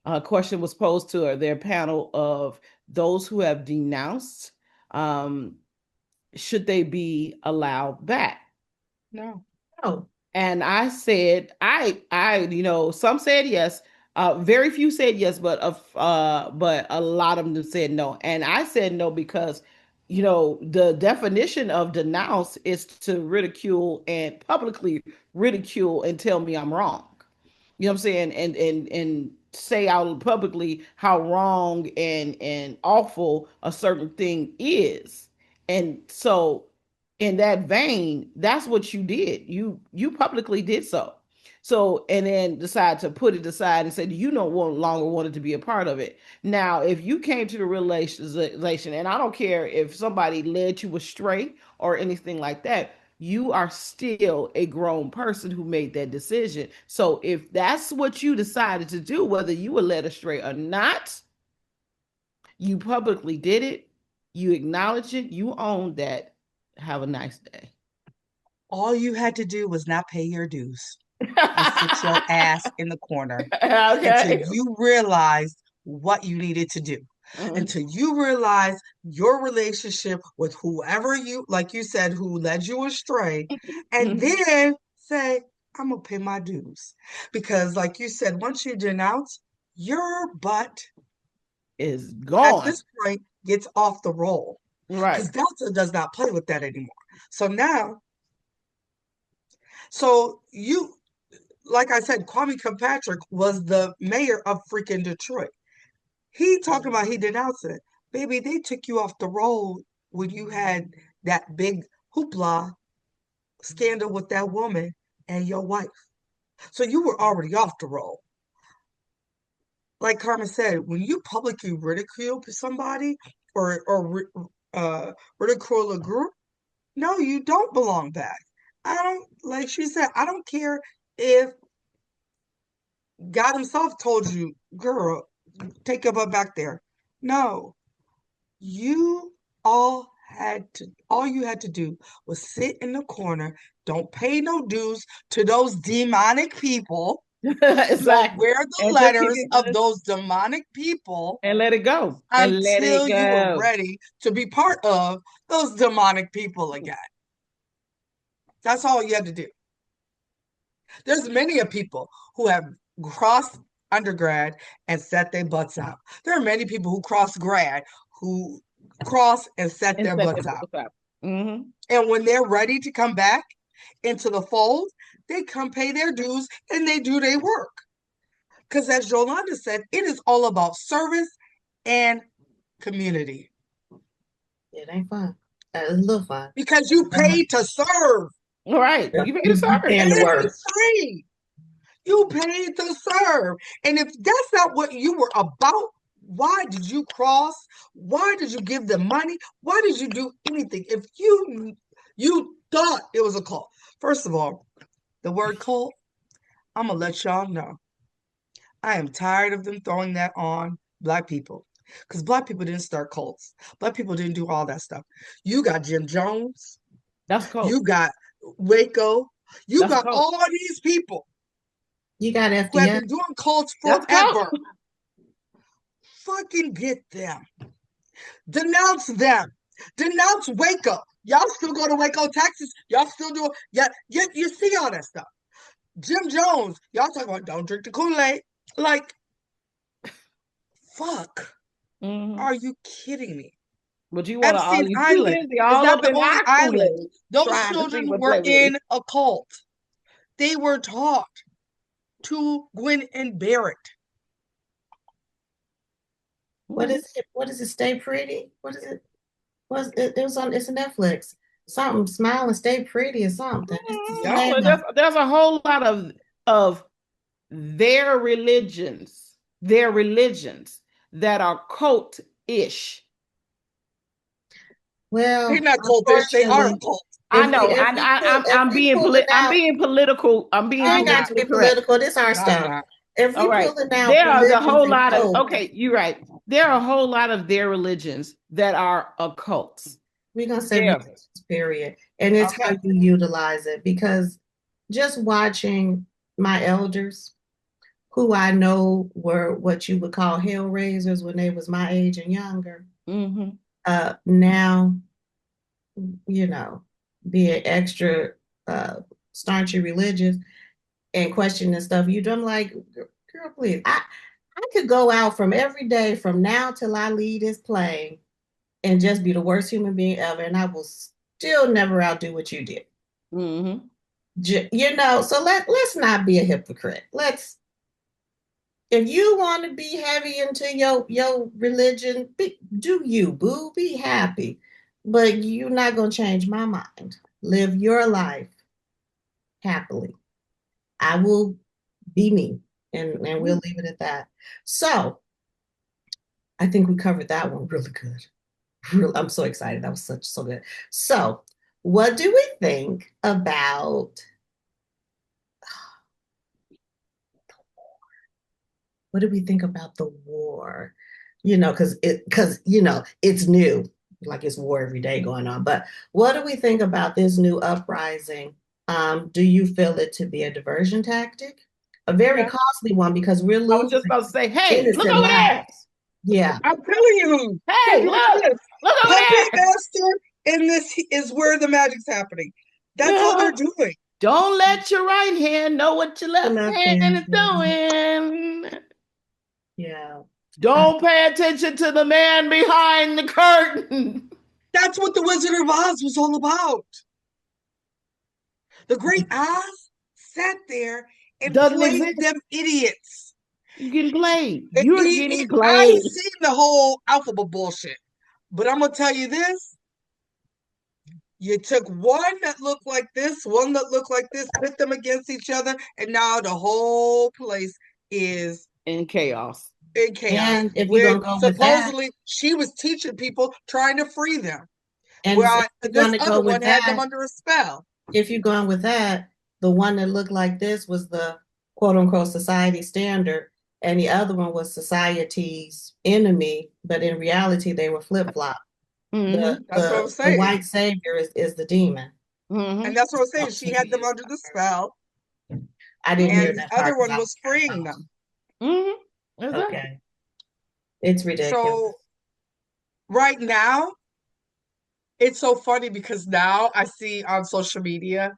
A question was posed to their panel of those who have denounced, um, should they be allowed back? No. Oh, And I said, some said yes. Very few said yes, but a lot of them said no. And I said no because, the definition of denounce is to ridicule and publicly ridicule and tell me I'm wrong. You know what I'm saying? And say out publicly how wrong and awful a certain thing is. And so in that vein, that's what you did. You publicly did so. So and then decide to put it aside and say you no longer wanted to be a part of it. Now, if you came to the realization, and I don't care if somebody led you astray or anything like that, you are still a grown person who made that decision. So if that's what you decided to do, whether you were led astray or not, you publicly did it, you acknowledge it, you own that. Have a nice day. All you had to do was not pay your dues and sit your ass in the corner until Okay. you realized what you needed to do. Mhm. Until you realize your relationship with whoever you, like you said, who led you astray, and Mhm. then say, I'm gonna pay my dues. Because, like you said, once you denounce, your butt Is at gone. this point gets off the roll. Right. Because Delta does not play with that anymore. So now, so you, like I said, Kwame Kilpatrick was the mayor of freaking Detroit. He talking about he denounced it. Baby, they took you off the road when you had that big hoopla scandal with that woman and your wife. So you were already off the roll. Like Carmen said, when you publicly ridicule somebody or ridicule a group, no, you don't belong back. I don't, like she said, I don't care if God Himself told you, girl, take your butt back there. No, you all all you had to do was sit in the corner, don't pay no dues to those demonic people. Don't Exactly. wear the And just keep letters it of those demonic people and let it go. And let it until you were go. ready to be part of those demonic people again. That's all you had to do. There's many of people who have crossed undergrad and set their butts out. There are many people who cross grad who cross and set And their set butts it out. up. Mm-hmm. And when they're ready to come back into the fold, they come pay their dues and they do their work. Because as Jolanda said, it is all about service and community. It ain't fun. It's a little fun. Because you pay to serve. All right. You better You serve. paying to work. It's free. You paid to serve. And if that's not what you were about, why did you cross? Why did you give them money? Why did you do anything? If you thought it was a cult. First of all, the word cult, I'm gonna let y'all know. I am tired of them throwing that on Black people. Because Black people didn't start cults. Black people didn't do all that stuff. You got Jim Jones. That's cool. You got Waco. You That's got cool. all these people You got who have FDR. been doing cults That's forever. cool. Fucking get them. Denounce them. Denounce Waco. Y'all still go to Waco, Texas. Y'all still do it. Yeah, you see all that stuff. Jim Jones. Y'all talk about don't drink the Kool-Aid. Like, fuck. Mm-hmm. Are you kidding me? But you want to all Epstein you Island see is all not up the in only our island. Kool-Aid, Those trying to see children what were flavor it in is. a cult. They were taught to Gwen and Barrett. What is it? What is it? Stay Pretty? What is it? Was it? It was on. It's a Netflix. Something. Smile and Stay Pretty or something. It's the Yeah. name There's, of. there's a whole lot of their religions that are cult-ish. Well, They're not cultish. They are a unfortunately, cult. I if we know. if we pull if I'm we being pulling I'm out, being political. I'm being you ain't I'm got to not. politically be correct. political. This our I'm stuff. not. If All we right. pulling out There are a religions whole and lot of cults, okay, you're right. There are a whole lot of their religions that are occults. we're gonna say Yeah. religions, period. And it's how Okay. you utilize it because just watching my elders, who I know were what you would call hellraisers when they was my age and younger, Mm-hmm. now, you know, being extra staunchy religious and questioning stuff you do. I'm like, girl, please. I could go out from every day from now till I leave this plane and just be the worst human being ever, and I will still never outdo what you did. Mm-hmm. You know, so let's not be a hypocrite. Let's if you want to be heavy into your religion, do you, boo, be happy. But you're not gonna change my mind. Live your life happily. I will be me, and we'll leave it at that. So I think we covered that one really good. I'm so excited. That was so good. So, what do we think about what do we think about the war? You know, because you know it's new, like it's war every day going on. But what do we think about this new uprising? Do you feel it to be a diversion tactic? A very Yeah. costly one because we're I was just losing about to say, hey, look innocent over there. lives. Yeah. I'm telling you. Hey, Look look. at this. Look over Puppet there. Master, and this is where the magic's happening. That's all they're doing. Don't let your right hand know what your The left left hand hand. is doing. Yeah. Don't pay attention to the man behind the curtain. That's what the Wizard of Oz was all about. The Great Oz sat there and Doesn't played exist. them idiots. You're getting played. You're getting played. I've seen the whole alphabet bullshit, but I'm gonna tell you this: you took one that looked like this, one that looked like this, put them against each other, and now the whole place is In chaos. in chaos. And if you're When gonna go with that, supposedly she was teaching people, trying to free them, and if while you're this gonna go other with one had them that, under a spell. if you're going with that, the one that looked like this was the quote unquote society standard, and the other one was society's enemy, but in reality they were flip flop. Mm-hmm. That's what I'm The saying. white savior is the demon. Mm-hmm. And that's what I'm I'm saying. She had them confused. under the spell, I didn't and hear the that part other because one I was was kind freeing of them. Mm-hmm. lost. Exactly. Okay. It's ridiculous. So right now, it's so funny because now I see on social media,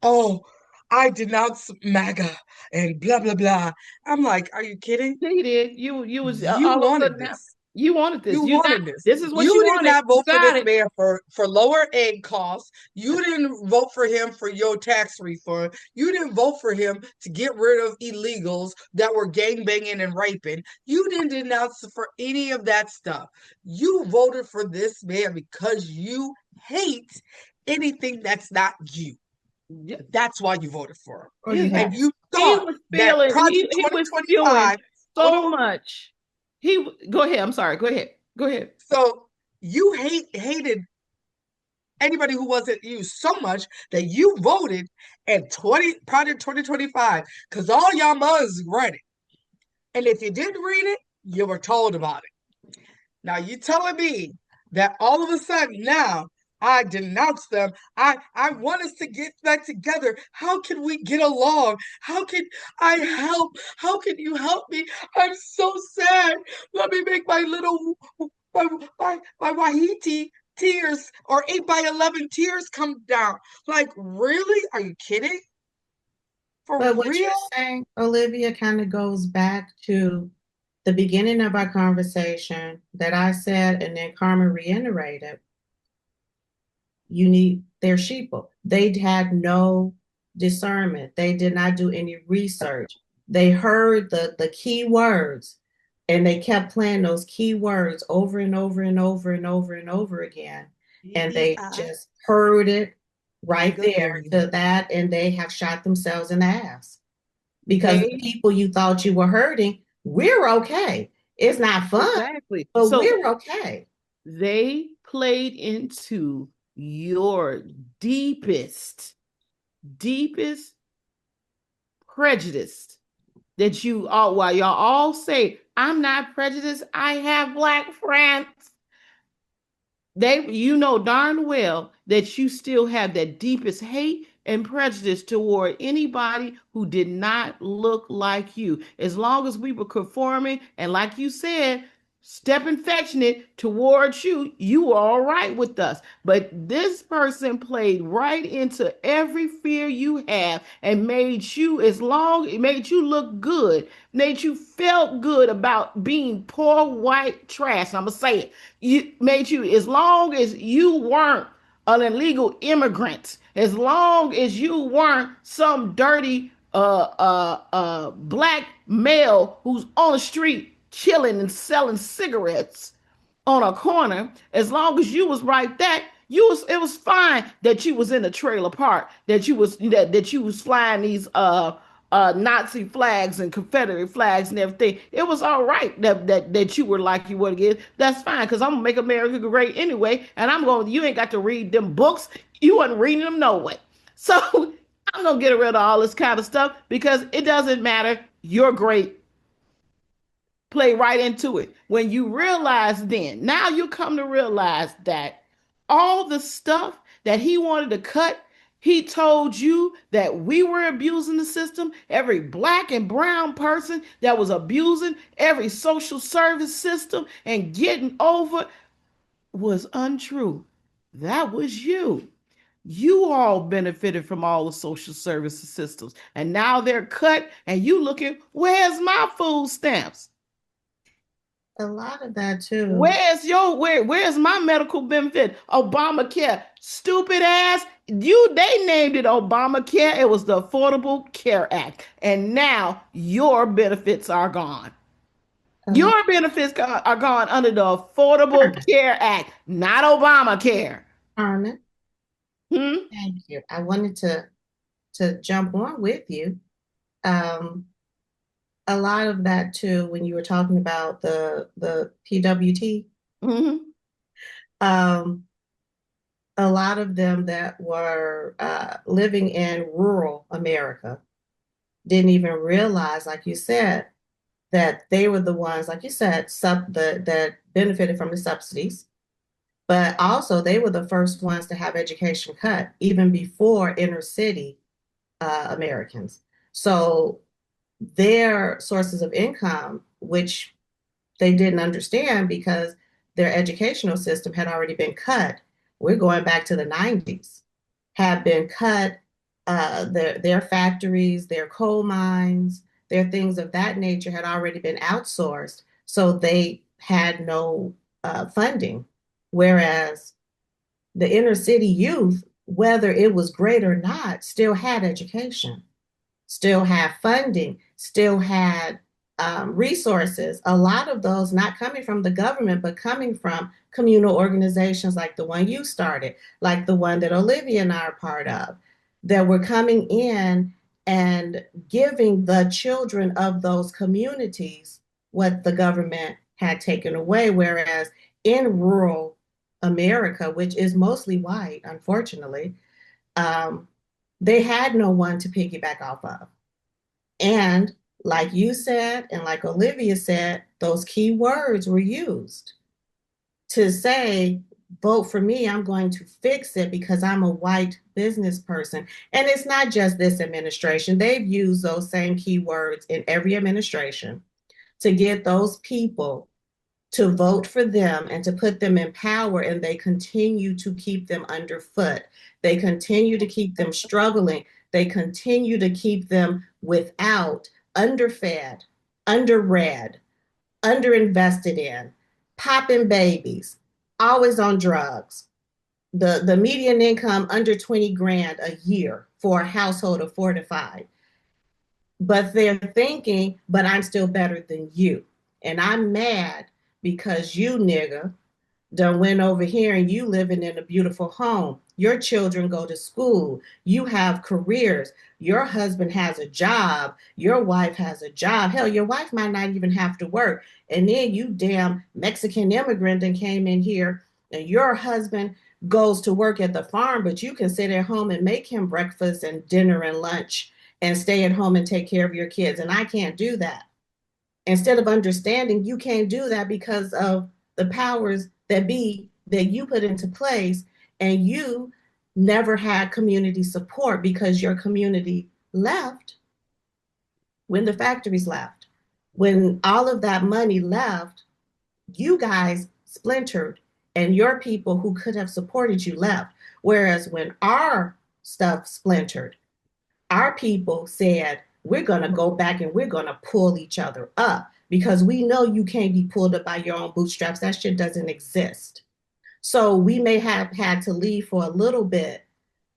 oh, I denounce MAGA and blah blah blah. I'm like, are you kidding? You did. You was You all of a wanted sudden now. this. You wanted You this. You got wanted this. this is what You you did wanted. not You vote for got this it. man for lower egg costs. You didn't vote for him for your tax refund. You didn't vote for him to get rid of illegals that were gang banging and raping. You didn't denounce for any of that stuff. You voted for this man because you hate anything that's not you. Yeah. That's why you voted for him. Or you He And had you he thought was that feeling Project he was spewing 2025, hold so on. much. Go ahead. I'm sorry. Go ahead. Go ahead. So you hated anybody who wasn't you so much that you voted at 20 Project 2025 because all y'all mothers read it. And if you didn't read it, you were told about it. Now you telling me that all of a sudden now I denounce them. I want us to get back together. How can we get along? How can I help? How can you help me? I'm so sad. Let me make my little my my Wahiti tears or 8 by 11 tears come down. Like, really? Are you kidding? For But what you're real? saying, Olivia, kind of goes back to the beginning of our conversation that I said, and then Carmen reiterated, you need their sheeple. They had no discernment. They did not do any research. They heard the key words and they kept playing those key words over and over and over and over and over again. And they DEI, just heard it right MAGA, there to Bernie. that, and they have shot themselves in the ass because the They people you thought you were hurting, we're okay. It's not fun, exactly. but So we're okay. they played into your deepest prejudice that you all while y'all all say, I'm not prejudiced, I have black friends. You know darn well that you still have that deepest hate and prejudice toward anybody who did not look like you. As long as we were conforming and, like you said, step affectionate towards you, you were all right with us. But this person played right into every fear you have and made you, as long it made you look good, made you felt good about being poor white trash. I'm gonna say it. You made you, as long as you weren't an illegal immigrant, as long as you weren't some dirty black male who's on the street chilling and selling cigarettes on a corner, as long as you was right that it was fine that you was in a trailer park, that you was flying these Nazi flags and Confederate flags and everything. It was all right that you were like you were again. That's fine because I'm gonna make America great anyway, and you ain't got to read them books. You wasn't reading them no way. So I'm gonna get rid of all this kind of stuff because it doesn't matter. You're great. Play right into it. When you realize, then now you come to realize that all the stuff that he wanted to cut, he told you that we were abusing the system. Every black and brown person that was abusing every social service system and getting over was untrue. That was you. You all benefited from all the social services systems, and now they're cut, and you looking, where's my food stamps? A lot of that too. Where's my medical benefit? Obamacare. Stupid ass. They named it Obamacare. It was the Affordable Care Act. And now your benefits are gone. Um, Your benefits are gone under the Affordable Care Act, not Obamacare. Carmen, Hmm? thank you. I wanted to jump on with you. Um, a lot of that too, when you were talking about the PWT, Hmm. um, a lot of them that were living in rural America didn't even realize, like you said, that they were the ones, like you said, that benefited from the subsidies. But also, they were the first ones to have education cut, even before inner city Americans. So their sources of income, which they didn't understand because their educational system had already been cut. We're going back to the 90s, had been cut. Their factories, their coal mines, their things of that nature had already been outsourced. So they had no funding. Whereas the inner city youth, whether it was great or not, still had education, still had funding, still had resources. A lot of those not coming from the government, but coming from communal organizations like the one you started, like the one that Olivia and I are part of, that were coming in and giving the children of those communities what the government had taken away. Whereas in rural America, which is mostly white, unfortunately, um, they had no one to piggyback off of. And like you said, and like Olivia said, those key words were used to say, vote for me, I'm going to fix it because I'm a white business person. And it's not just this administration, they've used those same key words in every administration to get those people to vote for them and to put them in power, and they continue to keep them underfoot. They continue to keep them struggling. They continue to keep them without, underfed, underread, underinvested in, popping babies, always on drugs. The median income under 20 grand a year for a household of 4 to 5. But they're thinking, but I'm still better than you. And I'm mad because you, nigga, done went over here and you living in a beautiful home. Your children go to school. You have careers. Your husband has a job. Your wife has a job. Hell, your wife might not even have to work. And then you damn Mexican immigrant and came in here and your husband goes to work at the farm, but you can sit at home and make him breakfast and dinner and lunch and stay at home and take care of your kids. And I can't do that. Instead of understanding you can't do that because of the powers that be that you put into place, and you never had community support because your community left when the factories left. When all of that money left, you guys splintered and your people who could have supported you left. Whereas when our stuff splintered, our people said, we're going to go back and we're going to pull each other up because we know you can't be pulled up by your own bootstraps. That shit doesn't exist. So we may have had to leave for a little bit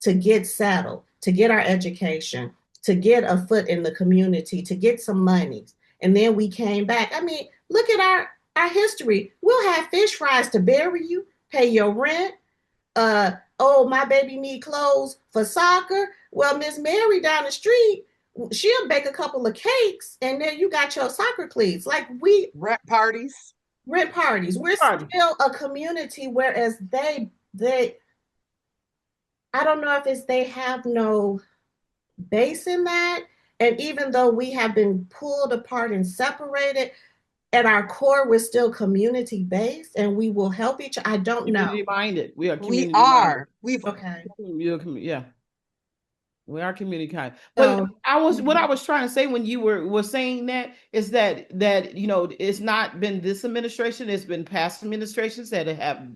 to get settled, to get our education, to get a foot in the community, to get some money. And then we came back. I mean, look at our history. We'll have fish fries to bury you, pay your rent, oh, my baby need clothes for soccer. Well, Miss Mary down the street, she'll bake a couple of cakes and then you got your soccer cleats. Like we Rent parties. rent parties. We're still a community, whereas they I don't know if it's they have no base in that. And even though we have been pulled apart and separated, at our core, we're still community based and we will help each other. I don't know. Community minded. We are We community are. minded. Okay. Yeah. We are community kind. But what I was trying to say when you were saying that is that it's not been this administration, it's been past administrations that have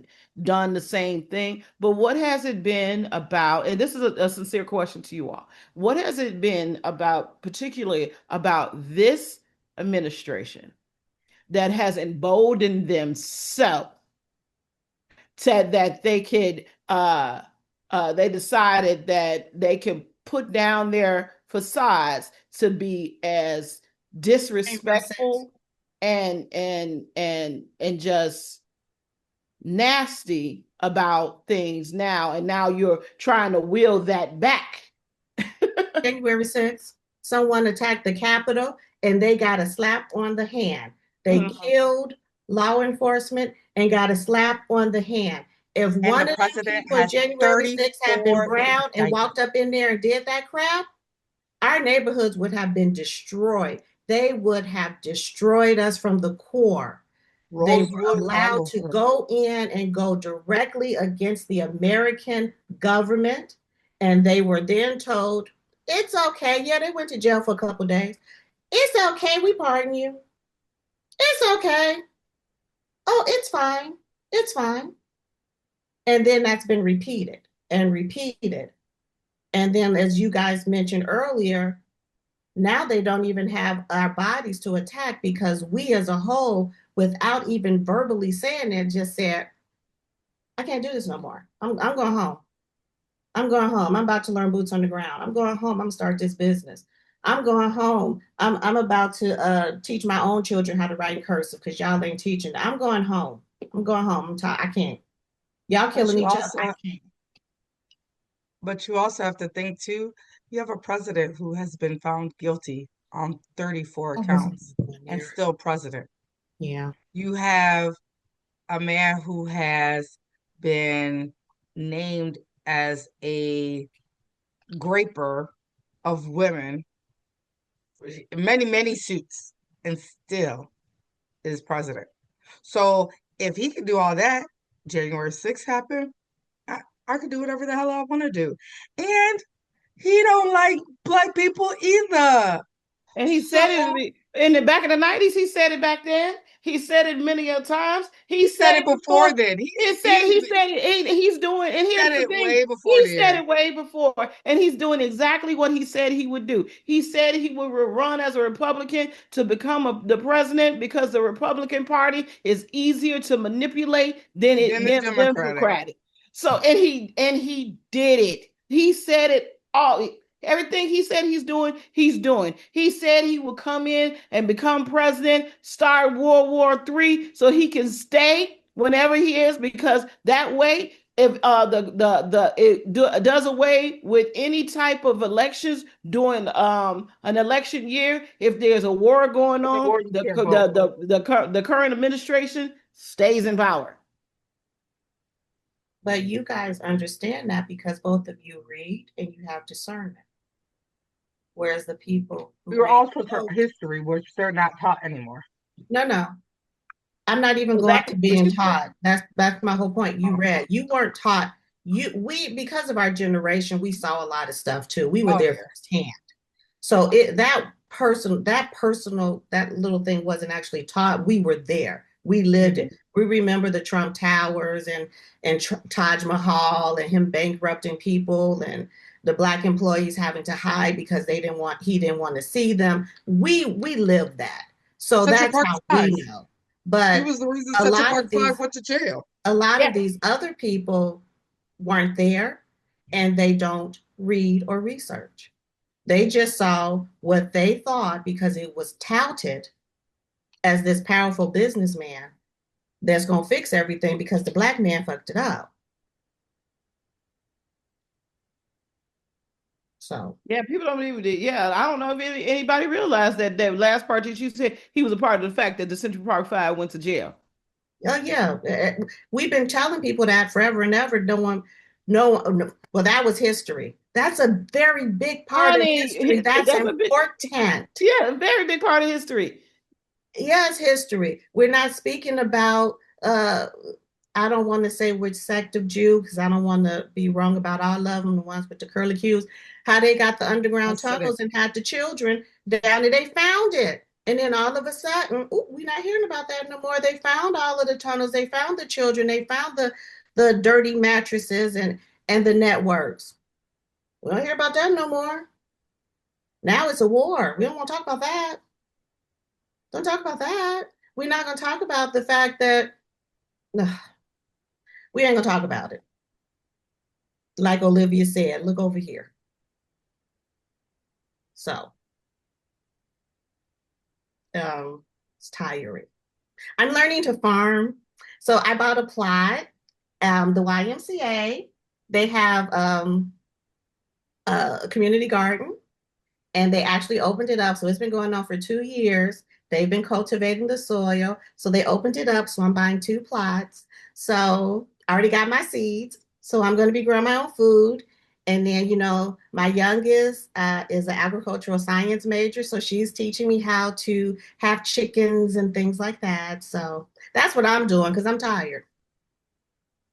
done the same thing. But what has it been about, and this is a sincere question to you all, what has it been about, particularly about this administration, that has emboldened themselves said that they could they decided that they could put down their facades to be as disrespectful and just nasty about things now, and now you're trying to wheel that back. January 6th, someone attacked the Capitol and they got a slap on the hand. They killed law enforcement and got a slap on the hand. If one of the people January 6th had been brown and walked up in there and did that crap, our neighborhoods would have been destroyed. They would have destroyed us from the core. They were Rosewood, allowed all to over. go in and go directly against the American government. And they were then told, it's okay. Yeah, they went to jail for a couple of days. It's okay. We pardon you. It's okay. Oh, it's fine. It's fine. And then that's been repeated and repeated. And then, as you guys mentioned earlier, now they don't even have our bodies to attack because we as a whole, without even verbally saying it, just said, I can't do this no more. I'm going home. I'm going home. I'm about to learn boots on the ground. I'm going home. I'm gonna start this business. I'm going home. I'm about to teach my own children how to write in cursive because y'all ain't teaching. I'm going home. I'm going home. I'm tired. I can't. Y'all But killing you each other. I also can't. but you also have to think too, you have a president who has been found guilty on 34 I wasn't counts going and there. still president. Yeah. You have a man who has been named as a graper of women, many, many suits, and still is president. So if he can do all that, January 6th happened, I could do whatever the hell I want to do. And he don't like black people either. And he So said it in the back of the 90s. He said it back then. He said it many a times. He he said said it it before. before then. He said it. He's doing, and Said here's the it thing. way before He said then. it way before, and he's doing exactly what he said he would do. He said he would run as a Republican to become the president because the Republican Party is easier to manipulate Then the than Democratic. Democratic. So, and he did it. He said it all. Everything he said he's doing, he's doing. He said he would come in and become president, start World War III, so he can stay whenever he is, because that way, if does away with any type of elections during an election year. If there's a war going The on, war you can't vote. the current administration stays in power. But you guys understand that because both of you read and you have discernment. Whereas the people who We were read also taught don't. history, which they're not taught anymore. No, no. I'm not even So going that to was being history. taught. That's my whole point. You Oh, read. You weren't taught. We because of our generation, we saw a lot of stuff too. We were oh there yeah. firsthand. So it that little thing wasn't actually taught. We were there. We lived Mhm. it. We remember the Trump Towers and Taj Mahal and him bankrupting people and the black employees having to hide because he didn't want to see them. We lived that. So Central that's Park how Five. we know. He But was the reason a Central lot Park of Five these went to jail. a lot of Yeah. these other people weren't there and they don't read or research. They just saw what they thought because it was touted as this powerful businessman that's going to fix everything because the black man fucked it up. So, Yeah, people don't believe it. Yeah, I don't know if anybody realized that last part that you said, he was a part of the fact that the Central Park Five went to jail. oh yeah, we've been telling people that forever and ever. No, well, that was history. That's a very big part of history. Honey, That's that's a big, important. yeah, a very big part of history. Yes, history. We're not speaking about I don't want to say which sect of Jew because I don't want to be wrong about all of them, the ones with the curly cues, how they got the underground Hasidic. tunnels and had the children down and they found it. And then all of a sudden, ooh, we're not hearing about that no more. They found all of the tunnels, they found the children, they found the dirty mattresses and the networks. We don't hear about that no more. Now it's a war. We don't want to talk about that. Don't talk about that. We're not going to talk about the fact that we ain't going to talk about it. Like Olivia said, look over here. So it's tiring. I'm learning to farm. So I bought a plot. The YMCA, they have a community garden and they actually opened it up. So it's been going on for 2 years. They've been cultivating the soil. So they opened it up. So I'm buying two plots. So I already got my seeds. So I'm going to be growing my own food. And then, my youngest is an agricultural science major. So she's teaching me how to have chickens and things like that. So That's what I'm doing because I'm tired.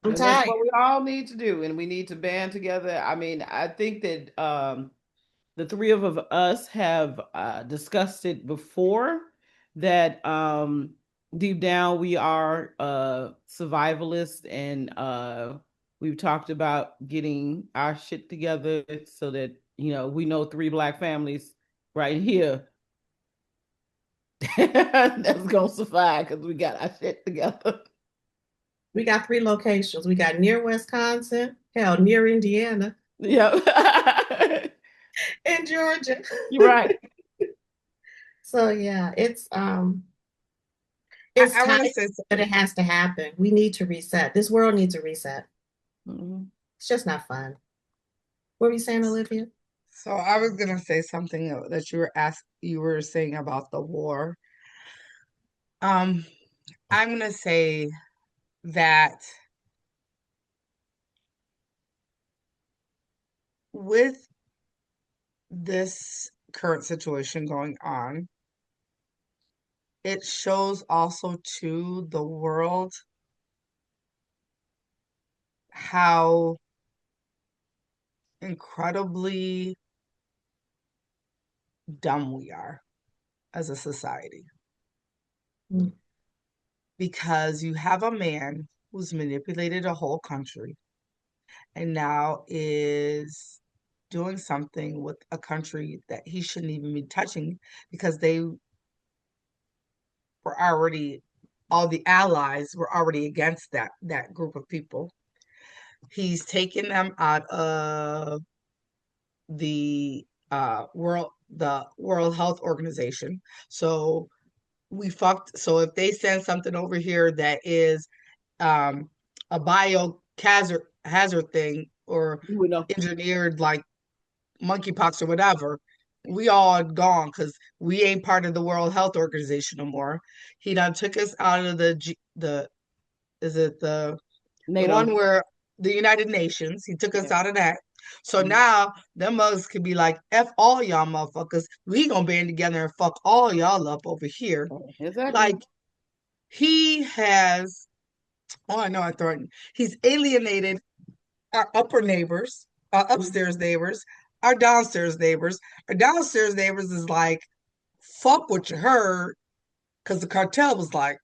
I'm And that's tired. what we all need to do, and we need to band together. I mean, I think that the three of us have discussed it before that deep down we are survivalists, and we've talked about getting our shit together so that we know three Black families right here that's gonna survive because we got our shit together. We got 3 locations. We got near Wisconsin, hell, near Indiana, Yeah. and Georgia. You're right. So yeah, it's I time, want to say but it has to happen. We need to reset. This world needs a reset. Mm-hmm. It's just not fun. What were you saying, Olivia? so. I was gonna say something that you were saying about the war. Um, I'm gonna say that with this current situation going on, it shows also to the world how incredibly dumb we are as a society. Mm. Because you have a man who's manipulated a whole country and now is doing something with a country that he shouldn't even be touching because they were already all the allies were already against that group of people. He's taken them out of the World Health Organization. So we fucked. So if they send something over here that is um, a hazard thing or You would know. engineered like monkeypox or whatever, we all gone because we ain't part of the World Health Organization no more. He done took us out of the is it the one NATO. where the United Nations. He took us Yeah. out of that. So Mhm. now them mugs could be like, F all y'all motherfuckers. We gonna band together and fuck all y'all up over here. Exactly. Like he has, oh I know I threatened. He's alienated our upper neighbors, our upstairs neighbors, our downstairs neighbors. Our downstairs neighbors is like, fuck what you heard, because the cartel was like,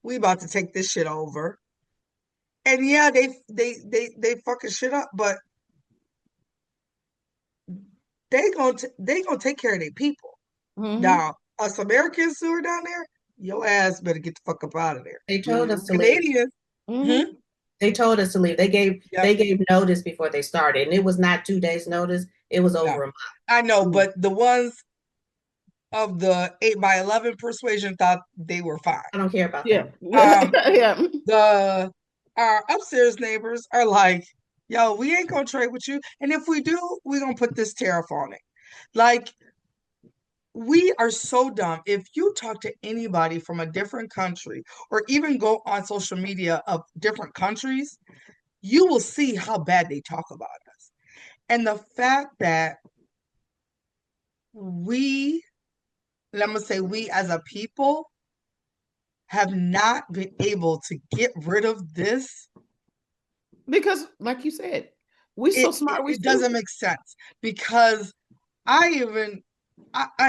we about to take this shit over. And yeah, they fucking shit up, but they gonna take care of their people. Mm-hmm. Now, us Americans who are down there, your ass better get the fuck up out of there. They told us Mm-hmm. to leave. Canadians, hmm? Mm-hmm. They told us to leave. They gave Yep, they gave notice before they started, and it was not 2 days notice. It was yeah, over a month. I know, but the ones of the 8x11 persuasion thought they were fine. I don't care about Yeah. them. Um, Yeah. the our upstairs neighbors are like, yo, we ain't gonna trade with you. And if we do, we're gonna put this tariff on it. Like, we are so dumb. If you talk to anybody from a different country or even go on social media of different countries, you will see how bad they talk about us. And the fact that we, let me say, we as a people have not been able to get rid of this, Because, like you said, we so smart, we it doesn't stupid. make sense because I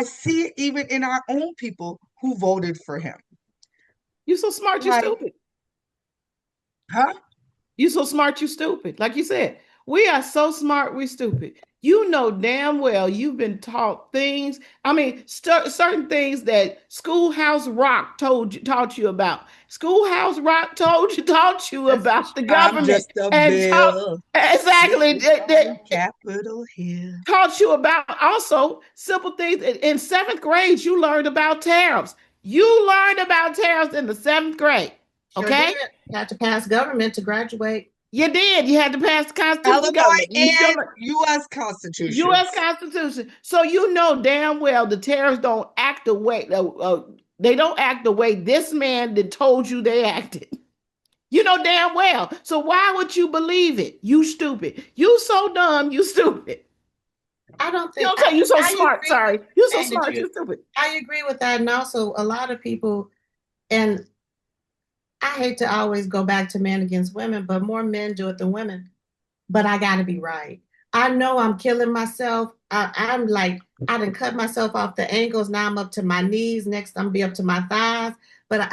see it even in our own people who voted for him. You so smart, you Like, stupid. huh? You so smart, you stupid. Like you said, we are so smart, we stupid. You know damn well you've been taught things. I mean, certain things that Schoolhouse Rock taught you about. Schoolhouse Rock taught you about the I'm government just a and taught bill exactly sitting on Capitol Hill. taught you about also simple things. In seventh grade, you learned about tariffs. You learned about tariffs in the seventh grade. Sure Okay? did. Had to pass government to graduate. You did. You had to pass the Constitution Illinois government. You still and U.S. U.S. Constitutions. Constitution. So you know damn well the tariffs don't act the way they don't act the way this man that told you they acted. You know damn well. So why would you believe it? You stupid. You so dumb. You stupid. I don't You think okay? You so I smart. agree with Sorry. You so saying that smart. You stupid. I agree with that. And also a lot of people And I hate to always go back to men against women, but more men do it than women. But I got to be right. I know I'm killing myself. I'm like, I done cut myself off the ankles. Now I'm up to my knees. Next, I'm be up to my thighs. But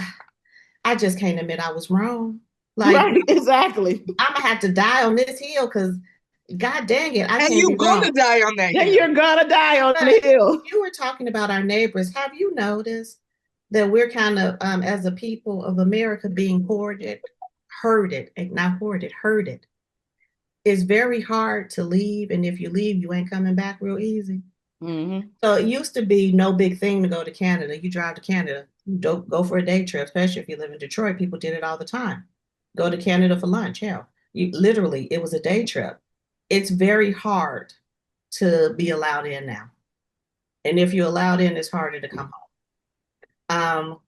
I just can't admit I was wrong. Like, Right, exactly. I'm gonna have to die on this hill because, God dang it, I And can't be you're wrong. gonna die on that Then hill. you're gonna die on But the hill. you were talking about our neighbors. Have you noticed that we're kind of, as a people of America, being hoarded, herded, and not hoarded, herded? It's very hard to leave, and if you leave, you ain't coming back real easy. Mm-hmm. So it used to be no big thing to go to Canada. You drive to Canada, you don't go for a day trip, especially if you live in Detroit. People did it all the time. Go to Canada for lunch. Hell, you literally it was a day trip. It's very hard to be allowed in now, and if you're allowed in, it's harder to come home.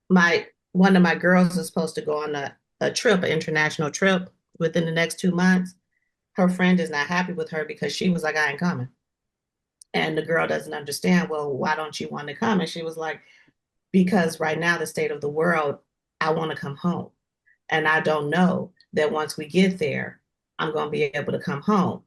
My one of my girls is supposed to go on a trip, an international trip, within the next 2 months. Her friend is not happy with her because she was like, I ain't coming. And the girl doesn't understand, well, why don't you want to come? And she was like, because right now, the state of the world, I want to come home. And I don't know that once we get there, I'm going to be able to come home.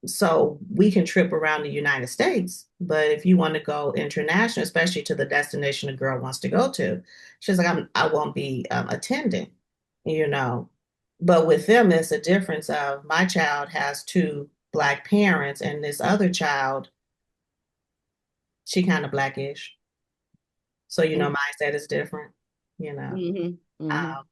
So we can trip around the United States, but if you want to go international, especially to the destination a girl wants to go to, she's like, I won't be attending, you know. But with them, it's a difference of my child has two Black parents, and this other child, she kind of Blackish. So, mindset is different, you know. Mm-hmm. Mm-hmm. Um,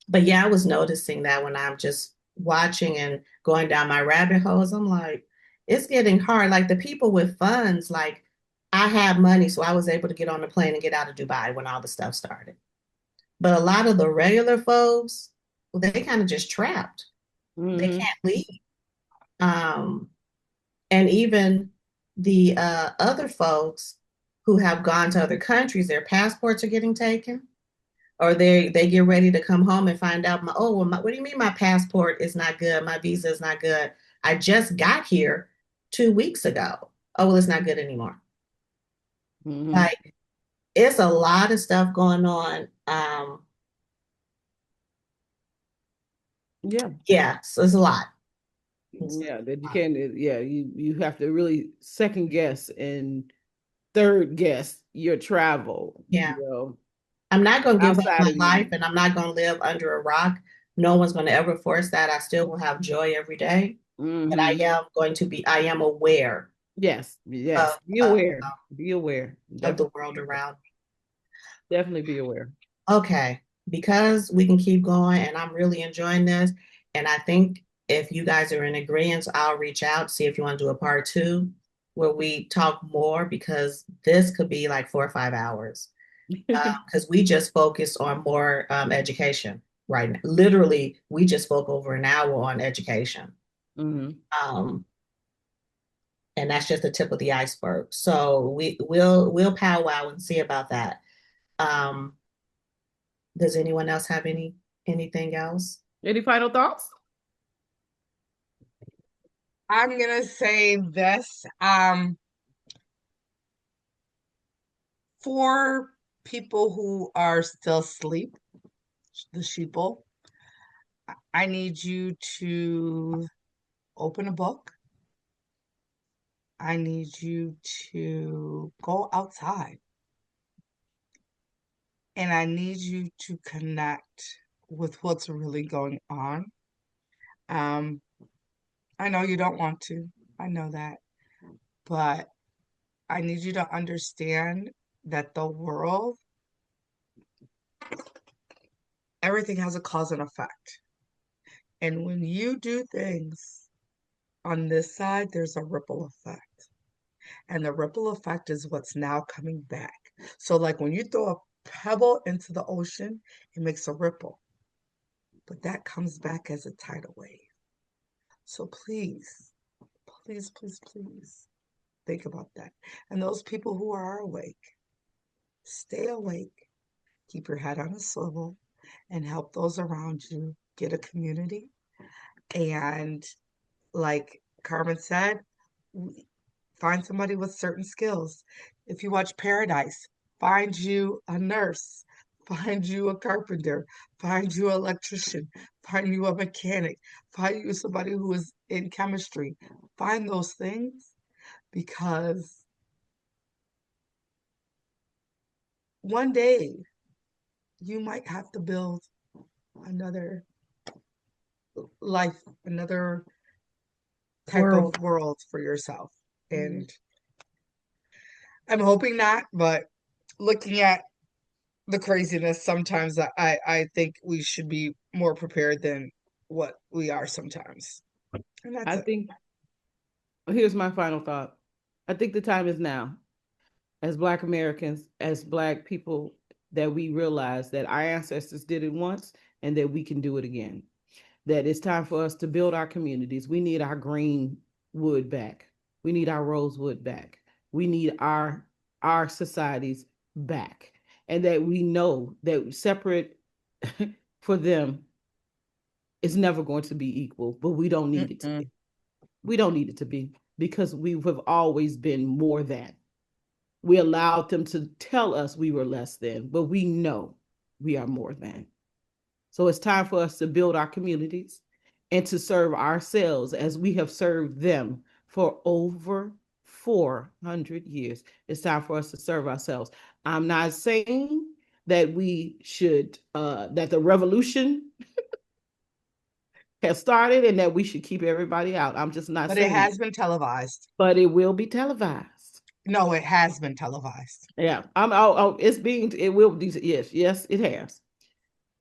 but yeah, I was noticing that when I'm just watching and going down my rabbit holes, I'm like, it's getting hard. Like the people with funds, like I had money, so I was able to get on the plane and get out of Dubai when all the stuff started. But a lot of the regular folks, well, they kind of just trapped. They Mm-hmm. can't leave. Um, and even the other folks who have gone to other countries, their passports are getting taken, or they get ready to come home and find out, what do you mean my passport is not good? My visa is not good. I just got here 2 weeks ago. Oh, well, it's not good anymore. Mm-hmm. Like it's a lot of stuff going on. Yeah. Yeah, so it's a lot. Yeah, that you can't. Yeah, you have to really second guess and third guess your travel. Yeah. You know, I'm not going to give up outside my of life, you. and I'm not going to live under a rock. No one's going to ever force that. I still will have joy every day, but Mm-hmm. I am aware Yes, of, yes. Be of, aware. Be aware. of the Definitely be world aware. around. Definitely be aware. Okay, because we can keep going and I'm really enjoying this. And I think if you guys are in agreement, I'll reach out, see if you want to do a part two where we talk more because this could be like 4 or 5 hours. Because we just focused on more education right now. Literally, we just spoke over an hour on education. Mm-hmm. Um, and that's just the tip of the iceberg. So we'll powwow and see about that. Um, does anyone else have anything else? Any final thoughts? I'm gonna say this. For people who are still asleep, the sheeple, I need you to open a book. I need you to go outside. And I need you to connect with what's really going on. Um, I know you don't want to. I know that. But I need you to understand that the world, everything has a cause and effect. And when you do things on this side, there's a ripple effect. And the ripple effect is what's now coming back. So, like when you throw a pebble into the ocean, it makes a ripple, but that comes back as a tidal wave. So, please, please, please, please think about that. And those people who are awake, stay awake, keep your head on a swivel, and help those around you get a community. And, like Carmen said, find somebody with certain skills. If you watch Paradise, find you a nurse, find you a carpenter, find you an electrician, find you a mechanic, find you somebody who is in chemistry. Find those things because one day you might have to build another life, another type World. of world for yourself. Mhm. And I'm hoping not, but looking at the craziness, sometimes I think we should be more prepared than what we are sometimes. And that's I it. think here's my final thought. I think the time is now, as Black Americans, as Black people, that we realize that our ancestors did it once and that we can do it again. That it's time for us to build our communities. We need our green wood back. We need our rosewood back. We need our societies back. And that we know that separate for them is never going to be equal, but we don't need it to Mm-mm. be. We don't need it to be because we have always been more than. We allowed them to tell us we were less than, but we know we are more than. So it's time for us to build our communities and to serve ourselves as we have served them for over 400 years. It's time for us to serve ourselves. I'm not saying that we should, that the revolution has started and that we should keep everybody out. I'm just not But it saying has that. been televised. But it will be televised. No, it has been televised. Yeah, it's being, it will be, yes, it has.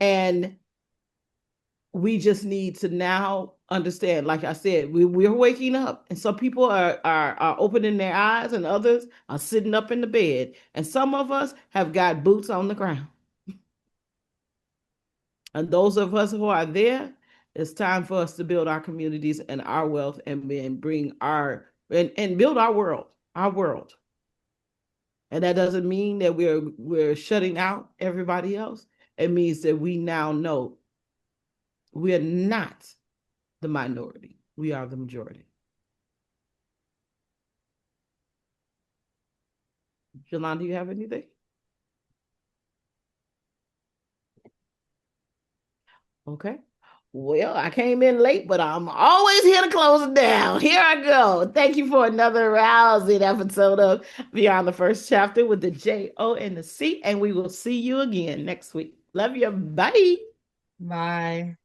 And we just need to now understand, like I said, we're waking up, and some people are opening their eyes, and others are sitting up in the bed, and some of us have got boots on the ground. And those of us who are there, it's time for us to build our communities and our wealth and bring and build our world. And that doesn't mean that we're shutting out everybody else. It means that we now know we are not the minority. We are the majority. Yolanda, do you have anything? Okay. Well, I came in late, but I'm always here to close it down. Here I go. Thank you for another rousing episode of Beyond the First Chapter with the J-O and the C. And we will see you again next week. Love you. Bye. Bye.